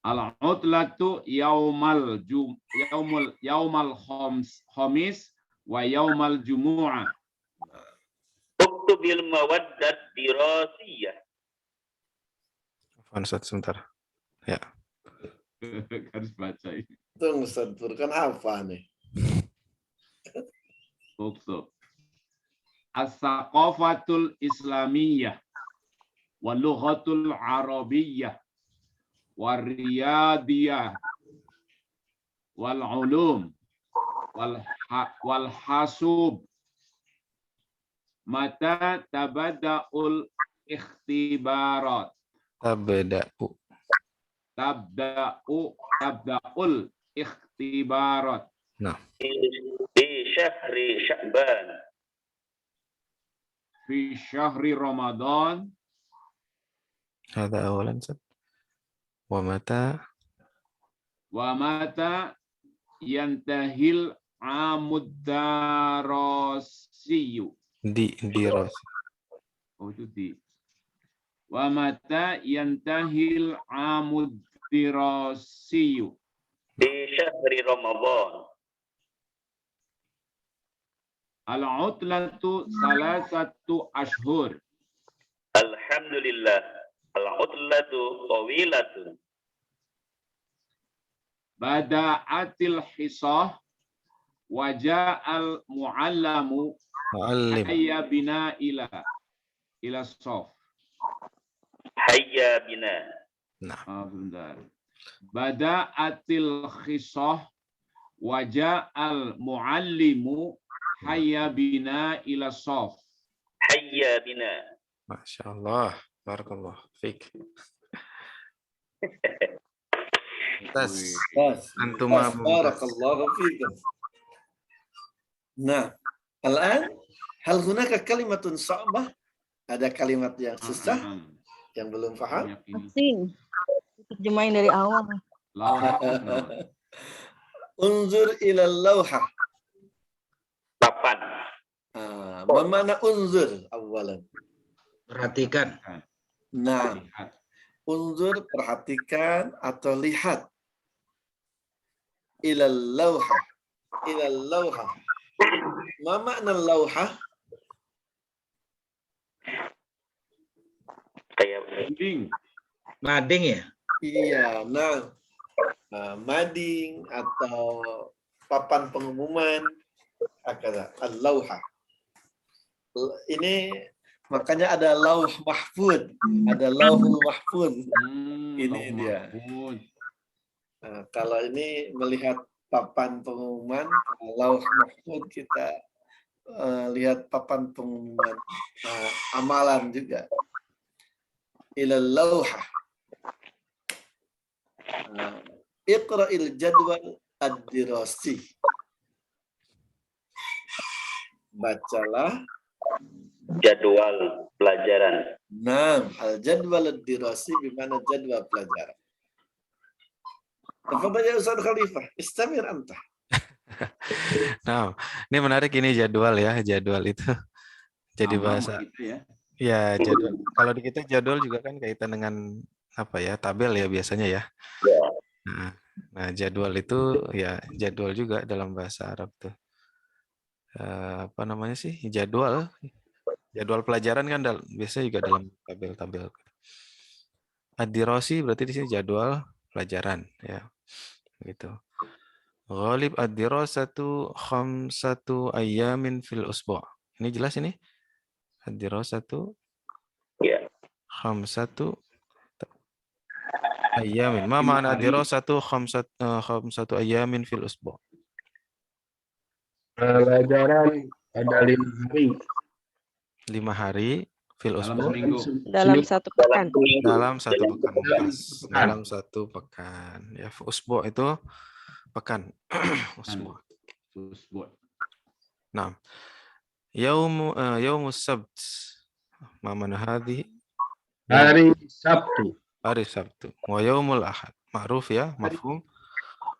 Al-'utlatu yaumal khamis wa yaumal jumu'ah. Uktubil mawaddat dirasiyah. Ustaz sebentar. Ya. Harus baca ini. Tunggu Ustaz Furqan apa nih? Uktub. As-saqafatul islamiyah wal lughatul arabiyyah wal riyadiyah wal ulum wal hasub mata tabada'ul ikhtibarat. Tabda'ul ikhtibarat. Nah. Di syahri Sya'ban. Fi syahri Ramadan. Hadza awalan. Wa mata yantahil amud darasiyu. Dirasi. Oh, itu di. Wa mata yantahil amud dirasiyu. Di syahri Ramadan. Al-utlatu salasatu ashhur. Alhamdulillah. Al-utlatu tawilatun. Bada'atil hisah waja'al mu'allamu hayya bina ila sof. Hayya bina. Bentar. Bada'atil hisah waja'al mu'allimu hayya bina ila sof. Hayya bina. Masya Allah. Barakallah. Fik. Antum barakallahu fikum. Nah, الآن hal hunaka kalimatun sa'bah? Ada kalimat yang susah yang belum paham? Asing. Terjemahin dari awal. Unzur ila lawha. Papan. Ma mana unzur awalan? Perhatikan. Nah, unzur perhatikan atau lihat. Ila lawha. Ila lawha. Ma makna lawha? Kayak mading ya? Iya, nah, mading atau papan pengumuman, al-lawha. Ini makanya ada lauh mahfud, ada lauhul mahfud. Ini dia. Nah, kalau ini melihat papan pengumuman, lauh mahfud, kita lihat papan pengumuman amalan juga. Ilal lawha. Iqra'il jadwal ad-dirasi. Bacalah jadwal pelajaran. Nah, al-jadwal ad-dirasi bimana jadwal pelajaran. Tafadhal ya Ustaz Khalifah, istamir anta. Nah, ini menarik ini jadwal ya, jadwal itu. Jadi bahasa ya jadwal. Kalau di kita jadwal juga kan kaitan dengan apa ya, tabel ya biasanya ya. Nah, jadwal itu ya jadwal juga dalam bahasa Arab tuh. Apa namanya sih? Jadwal pelajaran kan biasanya juga dalam tabel-tabel. Ad-dirasi berarti di sini jadwal pelajaran ya. Gitu. Ghalib ad-dirasatu khamsatu ayyamin fil usbu'. Ini jelas ini? Ad-dirasatu khamsatu ayyamin. Ma ma'na ad-dirasatu khamsatu ayyamin fil usbu'? Pelajaran ada 5 hari. 5 hari fil usbu'. Dalam satu pekan. Dalam satu pekan. Dalam satu pekan. Ya, usbu' itu pekan. Usbu'. Nah. Yaumus sabt. Ma mana hadhi? Hari Sabtu. Hari Sabtu. Wa yaumul ahad. Ma'ruf ya, mafhum.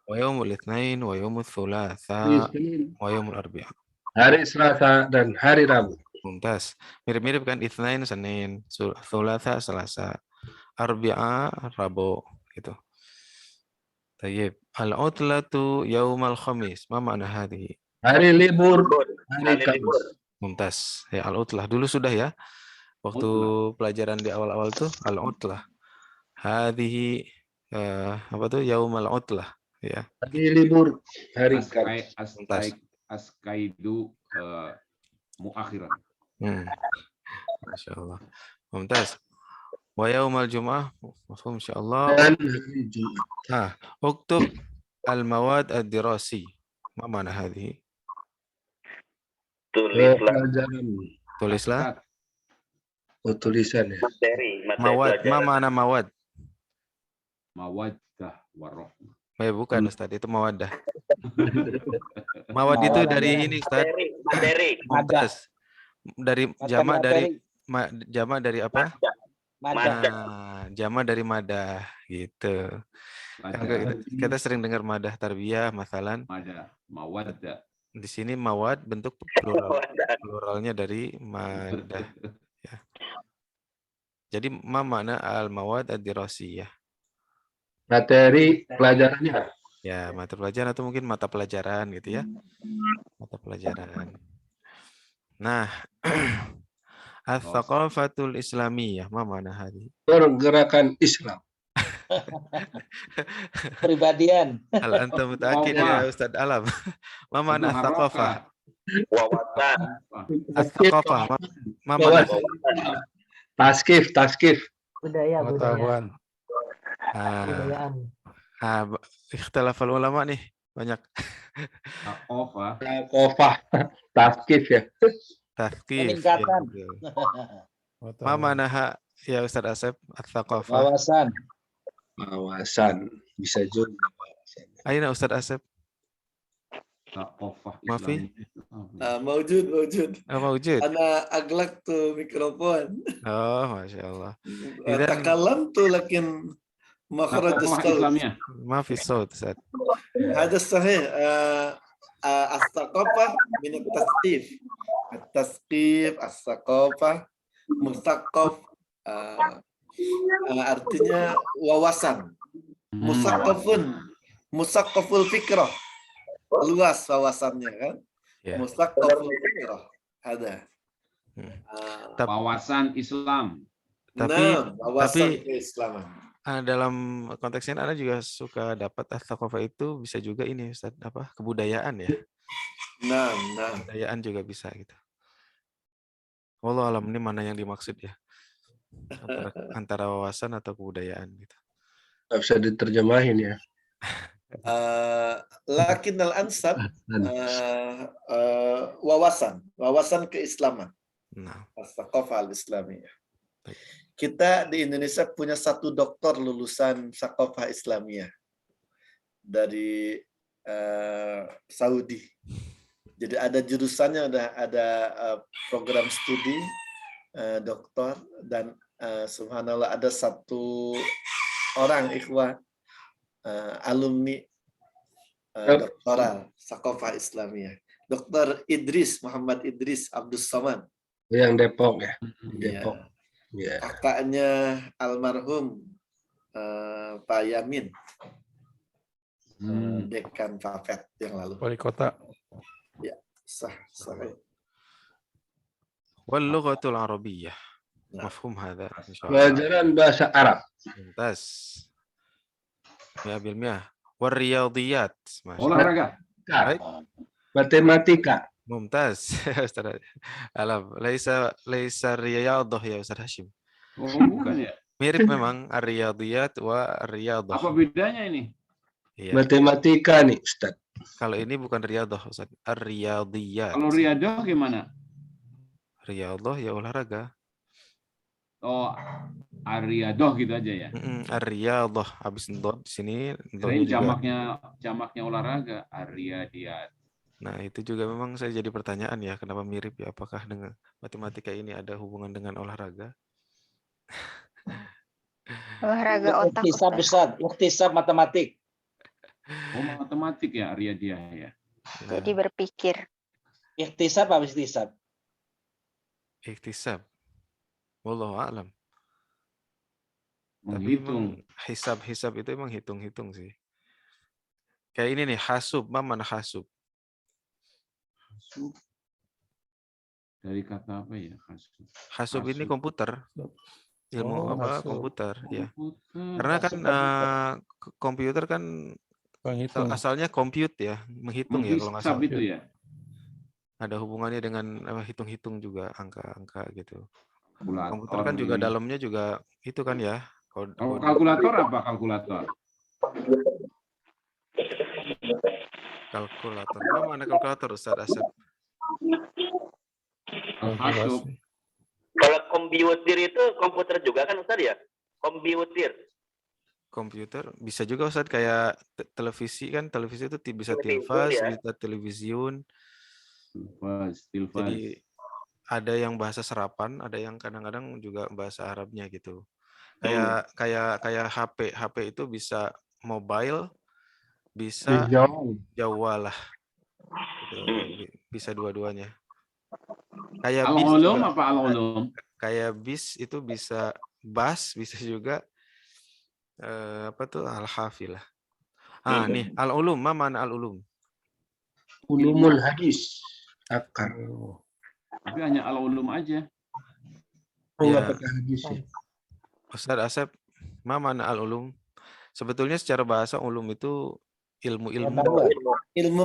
Wa yaumul itsnain wa yaumul thulatsa wa yaumul arbi'a. Hari Selasa dan hari Rabu. Mumtaz. Mirip-mirip kan, itsnain Senin, thulatsa Selasa, arbi'a Rabu gitu. Tayyib. Al-utlatu yaumal khamis. Ma makna hadhihi? Hari libur, hari Kamis. Mumtaz. Ya, al-utlah dulu sudah ya. Waktu pelajaran di awal-awal tuh al-utlah. Hadhihi apa tuh yaumal utlah. Ya. Tadi libur hari Askaidu muakhiran. Masya Allah. Mumtaz. Wa yaumal jum'ah. Mafhum insyaallah. Dan hari Jumat. Uktub al-mawad ad-dirasi. Ma mana hadhihi? Pelajaran. Tulislah. Oh, tulisan ya. Mawad. Ma mana mawad? Mawaddah warahmah. Bukan Ustaz, itu mawaddah. Mawad itu dari ini Ustaz. Mumtaz. Dari jamak dari apa? Jamak dari madah gitu. Kita sering dengar madah tarbiyah masalan. Mawaddah. Di sini mawad bentuk pluralnya dari madah. Ya. Jadi ma makna al-mawad ad-dirasiyah. Materi pelajarannya. Ya, mata pelajaran atau mungkin mata pelajaran gitu ya. Mata pelajaran. Nah, Ats-Tsaqafatul Islamiyah, ma mana hadhi? Pergerakan Islam. Pribadian. Hal anta mutaakkid ya Ustaz Alam. Ma mana Ats-Tsaqafah? Wawasan. Ats-Tsaqafah. Ma mana? Taskif. Budaya. Pengetahuan. Kebudayaan. Ikhtilafal ulama nih banyak. Tsaqafah. Taskif ya. Taskif. Peningkatan. Ma mana ya Ustaz Asep? Ats-Tsaqafah. Wawasan. Bisa juga. Aina Ustaz Asep? Mafi? Mawjud. Mawjud. Ana aglak tuh mikrofon. Oh, Masya Allah. Takalam tuh lakin makhraj as-saut. Ma fi saut Ustaz. Hada sahih. As-Tsaqafah min at-tasqif. At-tasqif, as-Tsaqafah, musaqqaf. Artinya wawasan. Musaqqaful fikrah. Luas wawasannya kan. Musaqqaful fikrah. Ada. Wawasan Islam. Tapi keislaman. Dalam konteks ini Anda juga suka dapat Ats-Tsaqafah itu bisa juga ini Ustaz, apa? Kebudayaan ya. Nah. Kebudayaan juga bisa gitu. Wallahu alam, ini mana yang dimaksud ya? Antara wawasan atau kebudayaan gitu. Nggak bisa diterjemahin ya. Lakin al-ansab wawasan keislaman. Ats-Tsaqafah al-Islamiyah. Kita di Indonesia punya satu doktor lulusan Tsaqafah Islamiyah dari Saudi. Jadi ada jurusannya, ada program studi doktor, dan subhanallah ada satu orang ikhwah alumni doktoral Tsaqafah Islamiyah, Dr. Muhammad Idris Abdus Samad. Yang Depok ya. Depok. Ya. Kakaknya almarhum Pak Yamin, dekan Fafet yang lalu. Wali kota. Ya, sah. Wal lughatul arabiyyah. Mafhum hadha. Pelajaran bahasa Arab. Mumtaz. Ya bil miyah. War riyadiyat. Olahraga. Matematika. Mumtaz. Ustaz Alam. Laisa riyadah ya Ustaz Hashim. Oh, bukan ya? Mirip memang ar-riyadiyat wa ar-riyadah. Apa bedanya ini? Iya. Matematika nih Ustaz. Kalau ini bukan riyadah Ustaz, ar-riyadiyat. Kalau riyadah gimana? Riyadah ya olahraga. Oh, ar-riyadah gitu aja ya. Ar-riyadah habis dot sini Jadi jamaknya olahraga, ar-riyadiyat. Nah, itu juga memang saya jadi pertanyaan ya, kenapa mirip ya? Apakah dengan matematika ini ada hubungan dengan olahraga? Olahraga otak. Uktisab matematik. Oh, matematik ya, riyadiyah ya. Jadi berpikir. Iktisab apa iktisab? Iktisab. Wallahu a'lam. Menghitung. Tapi hisab itu emang hitung-hitung sih. Kayak ini nih, hasub. Mana hasub? Dari kata apa ya? Hasub ini komputer. Ilmu komputer ya. Karena kan komputer kan Penghitung. Asalnya compute ya, menghitung ya kalau nggak Menghisap salah. itu ya. Ada hubungannya dengan hitung-hitung juga angka-angka gitu. Kalkulator Komputer kan juga nih. dalamnya juga itu kan ya. Kalau kalkulator apa kalkulator? Kalkulator. Mana kalkulator Ustaz Asep? Al-Hasub. Kalau komputer itu komputer juga kan Ustaz ya? Komputer bisa juga Ustaz, kayak televisi kan, televisi itu bisa Televisi, tilvas, ya. bisa televisiun. Tilvas. Jadi ada yang bahasa serapan, ada yang kadang-kadang juga bahasa Arabnya gitu. Kayak HP itu bisa mobile, bisa Jawa lah. Gitu. Bisa dua-duanya. Kayak bis Al-ulum juga. apa al-ulum? Kayak bis itu bisa bus, bisa juga apa tuh al-hafilah. Nih al-ulum, mana al-ulum? Ulumul hadis. Akar. Tapi hanya al-ulum aja. Ya. Pakai hadis ya. Ustaz Asep, mana al-ulum? Sebetulnya secara bahasa ulum itu ilmu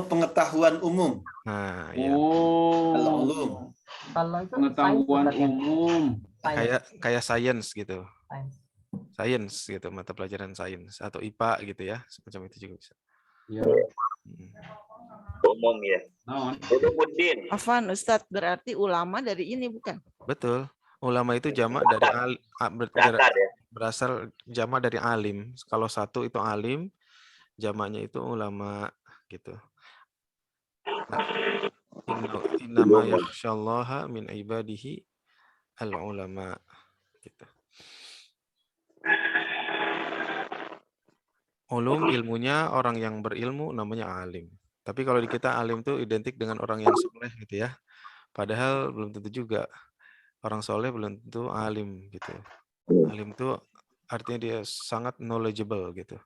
pengetahuan umum. Nah, ya. Al-ulum. Kalau itu Pengetahuan umum. Kayak sains gitu. Sains gitu, mata pelajaran sains atau IPA gitu ya, semacam itu juga bisa. Ya. Umum ya. Ulumuddin. Afwan Ustadz, berarti ulama dari ini bukan? Betul. Ulama itu jamak dari berasal jamak dari alim. Kalau satu itu alim, jamaknya itu ulama gitu. Innama yakhsyallaha min ibadihi al-ulama gitu. Ulum ilmunya orang yang berilmu namanya alim. Tapi kalau di kita alim itu identik dengan orang yang soleh gitu ya. Padahal belum tentu juga. Orang soleh belum tentu alim gitu. Alim itu artinya dia sangat knowledgeable gitu.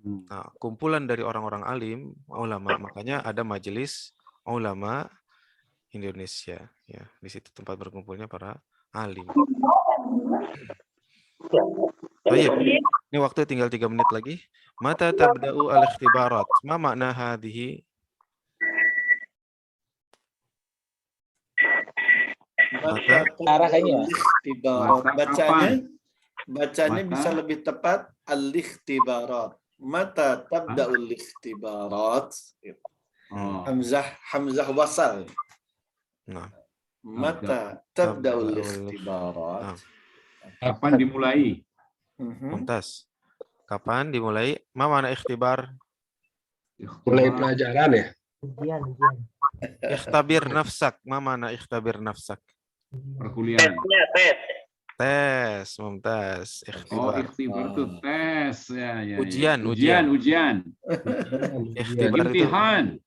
Nah, kumpulan dari orang-orang alim, ulama, makanya ada majelis ulama Indonesia ya. Di situ tempat berkumpulnya para alim. Baik. Ini waktu tinggal 3 menit lagi. Mata tabda'u al-ikhtibarat. Ma makna hadhihi? Mata Bacanya bisa lebih tepat al-ikhtibarat. Mata tabda'ul ikhtibarat. Hamzah wasal. Nah. Mata tabda'ul ikhtibarat. Kapan dimulai? Mumtaz. Kapan dimulai? Ma mana ikhtibar? Mulai pelajaran ya? Ujian. Ikhtabir nafsak. Ma mana ikhtabir nafsak? Perkuliahan. Tes, mumtaz. Ikhtibar. Ikhtibar itu tes ya. Ujian. Ikhtibar itu imtihan.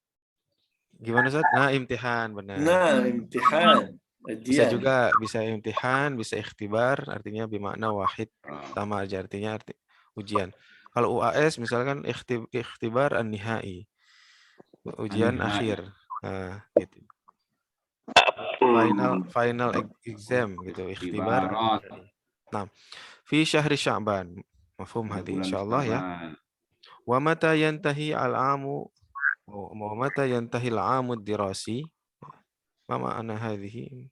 Gimana Ustaz? Nah, imtihan benar. Nah, imtihan. Bisa juga, bisa imtihan, bisa ikhtibar, artinya bermakna wahid, sama aja artinya ujian. Kalau UAS misalkan ikhtibar an-nihai, ujian akhir, nah, gitu. Final exam gitu, ikhtibar. Nah, fi syahri Sya'ban, mafhum hadi insyaallah ya. Wa mata yantahi al-amu wa mata yantahi al-amu ad-dirasi? Mama ana hadhihi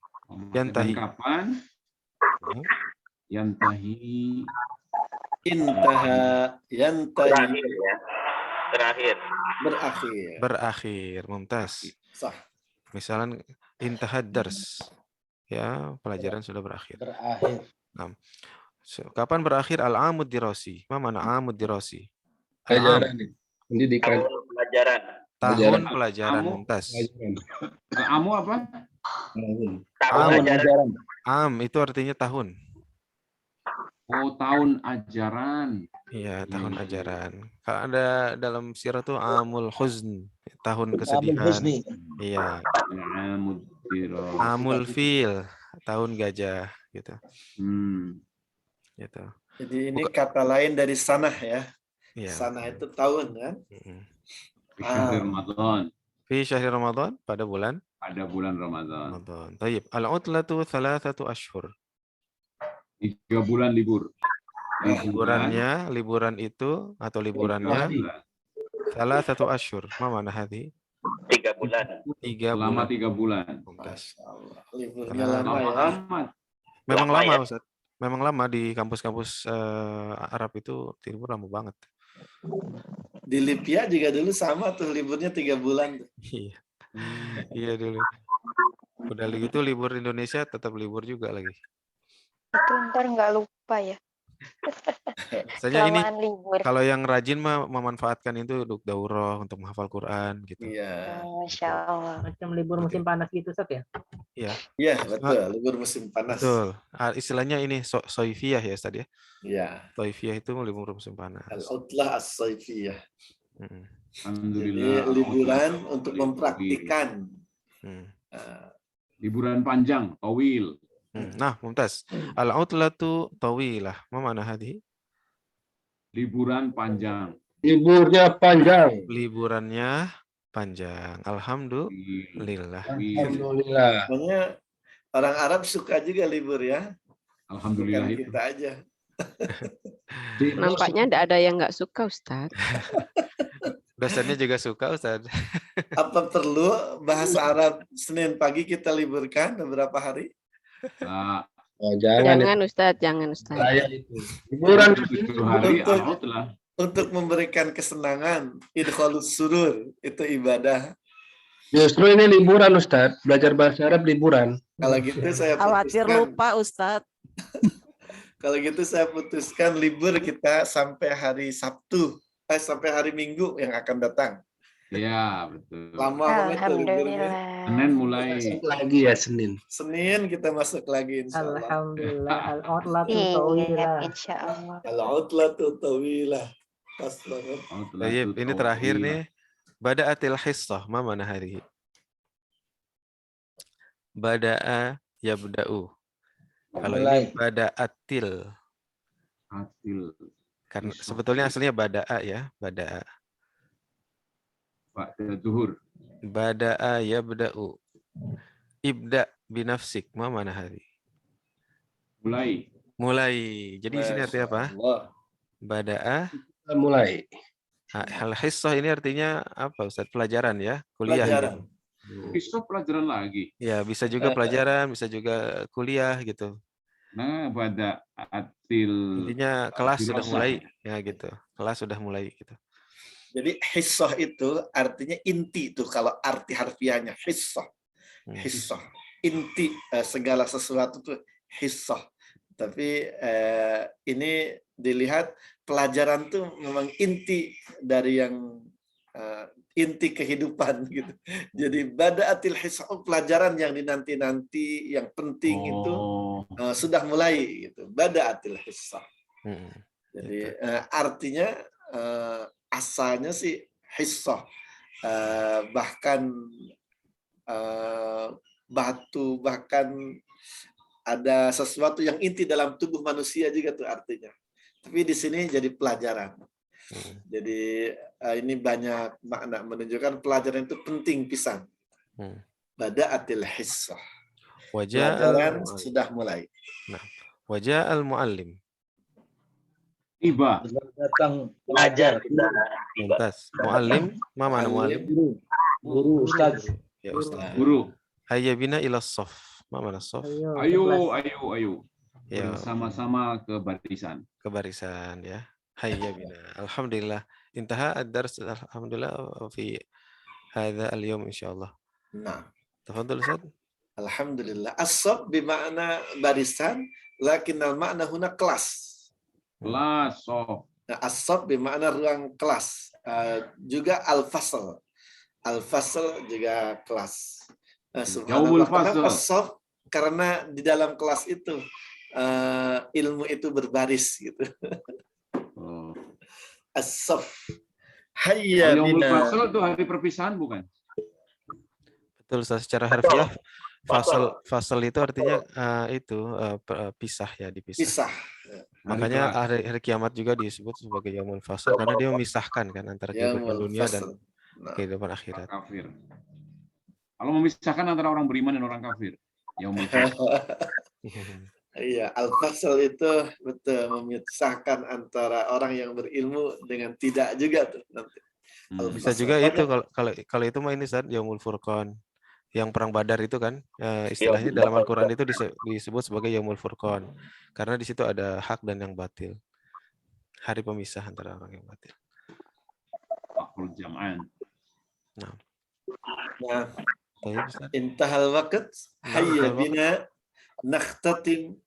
yantahi. Kapan? Yantahi. Yantahi. Berakhir. Mumtaz. Sah. Misalnya intahad dars. Ya, pelajaran sudah berakhir. Nah, kapan berakhir al-amud dirasi? Ma mana amud dirasi? Pelajaran pendidikan. Pelajaran. Tahun pelajaran Mumtaz. Amu apa? Am itu artinya tahun. Oh, tahun ajaran. Iya, tahun ajaran. Kalau ada dalam sirah tuh amul huzn, tahun kesedihan. Iya. Amul fil, tahun gajah gitu. Gitu. Jadi ini kata lain dari sanah ya. Iya. Sanah itu tahun kan? Syahri Ramadan. Fi syahri Ramadan, pada bulan? Pada bulan Ramadan. Tayyib. Al-utlatu 3 ashhur. 3 bulan libur. Liburan itu atau liburannya Thalathatu asyhur. Ma mana hadhi? 3 bulan. 3 Selama bulan. 3 bulan. Masya Allah. Liburnya Karena lama ya. Amat. memang Lama lama, ya. Ustaz. Memang lama di kampus-kampus Arab itu libur lama banget. Di Libya juga dulu sama tuh liburnya 3 bulan. Iya. Iya dulu. Udah gitu libur Indonesia tetap libur juga lagi. Itu ntar nggak lupa ya. Biasanya ini Kelamaan libur. kalau yang rajin mah memanfaatkan itu untuk daurah, untuk menghafal Quran gitu. Iya. Masya Allah. Macam libur musim panas gitu, Ustaz ya? Iya. Iya, betul. Libur musim panas. Betul. Istilahnya ini soifiyah ya Ustaz ya. Iya. Soifiyah itu libur musim panas. Al-utlah as-saifiyah. Mm-mm. Jadi Alhamdulillah. liburan untuk mempraktikkan. Liburan panjang, tawil. Nah, Mumtaz. Al-utlatu tawilah. Ma mana hadhi? Liburan panjang. Liburnya panjang. Liburannya panjang. Alhamdulillah. Alhamdulillah. Makanya orang Arab suka juga libur ya. Alhamdulillah Bukan itu. kita aja. Nampaknya tidak ada yang nggak suka, Ustaz. Dosennya juga suka, Ustaz. Apa perlu bahasa Arab Senin pagi kita liburkan beberapa hari? Oh, jangan. Jangan, Ustaz. Jangan, Ustaz. Liburan 7 hari Untuk memberikan kesenangan, idkhalus surur, itu ibadah. Justru ini liburan, Ustaz. Belajar bahasa Arab liburan. Kalau gitu saya Khawatir putuskan. lupa, Ustadz. Kalau gitu saya putuskan libur kita sampai hari Sabtu, sampai hari Minggu yang akan datang. Iya, betul. Lama banget tuh liburnya. Senin mulai. Masuk lagi ya Senin. Senin kita masuk lagi insya Allah. Alhamdulillah. Al-utlatu Iya, tawilah. insya Allah. Al-utlatu tawilah. Pas banget. Baik, ini terakhir nih. Bada'atil hissah. Ma mana hadhi? Bada'a yabda'u. Kalau ini bada'atil. Atil. Karena sebetulnya aslinya bada'a ya, bada'a. Ba'da zuhur. Bada'a yabda'u. Ibda binafsik. Ma mana hadhi? Mulai. Mulai. Jadi di sini artinya apa? Bada'a mulai. Al-hissah ini artinya apa, Ustaz? Pelajaran ya, kuliah. Pelajaran. Bisa pelajaran lagi. Ya, bisa juga pelajaran, bisa juga kuliah gitu. Nah, pada atil. Intinya kelas sudah dirasa. mulai ya gitu. Kelas sudah mulai gitu. Jadi hissah itu artinya inti itu kalau arti harfiahnya hissah. Hissah. Inti segala sesuatu itu hissah. Tapi ini dilihat pelajaran tuh memang inti dari yang inti kehidupan gitu. Jadi bada'atil hissah, pelajaran yang dinanti-nanti, yang penting itu sudah mulai gitu. Bada'atil hissah. Jadi artinya asalnya sih hissah. Bahkan batu, bahkan ada sesuatu yang inti dalam tubuh manusia juga tuh artinya. Tapi di sini jadi pelajaran. Jadi ini banyak makna menunjukkan pelajaran itu penting pisan. Bada'atil hissah. Pelajaran sudah mulai. Nah, wajah al-muallim. Tiba. Datang belajar. Mumtaz. Muallim, ma mana muallim? Guru, Ustaz. Ya, Ustaz. Guru. Hayya bina ila shaf. Ma mana shaf? Ayo. Ya. Bersama-sama ke barisan. Ke barisan ya. Hayya bina. Alhamdulillah. Intaha ad-dars alhamdulillah fi hadza al-yawm insyaallah. Nah. Tafadhal Ustaz. Alhamdulillah. As-shaf bermakna barisan, lakin al-makna huna kelas. Kelas, sof. Nah, as-shaf bermakna ruang kelas. Juga al-fasl. Al-fasl juga kelas. Nah, subhanallah. Kenapa shaf? Karena di dalam kelas itu ilmu itu berbaris gitu. As-shaf. Hayya bina. Yaumul fasl itu hari perpisahan bukan? Betul, secara harfiah fasal itu artinya pisah ya, dipisah. Pisah. Makanya hari kiamat juga disebut sebagai yaumul fasal karena dia memisahkan kan antara kehidupan dunia dan kehidupan akhirat. Kafir. Kalau memisahkan antara orang beriman dan orang kafir, yaumul fasl. Iya, al-fasl itu betul memisahkan antara orang yang berilmu dengan tidak juga tuh nanti. Bisa juga itu kalau itu mah ini Ustaz, Yaumul Furqan. Yang perang Badar itu kan istilahnya dalam Al-Qur'an itu disebut sebagai Yaumul Furqan. Karena di situ ada hak dan yang batil. Hari pemisah antara orang yang batil. Waktu jam'an. Nah, intahal waqt, hayya bina nakhtatim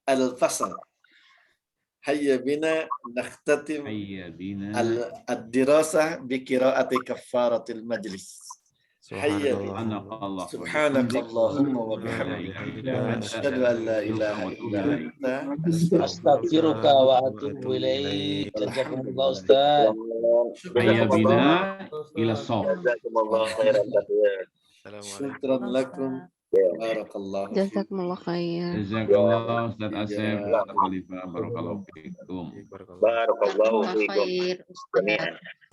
al-fasl. Hayya bina nakhtatim al-dirasah bi qira'ati kaffaratil majlis. Subhanallah. Subhanakallahumma wa bihamdika asyhadu an la ilaha illa anta astaghfiruka wa atubu ilaik. Jazakumullah Ustaz. Hayya bina ila shaf. Syukran lakum. Barakallahu fiikum. Jazakumullah khair. Jazakallah Ustaz Asep, Ustaz Khalifah, barakallahu fiikum. Barakallahu fiikum. Khair Ustaz.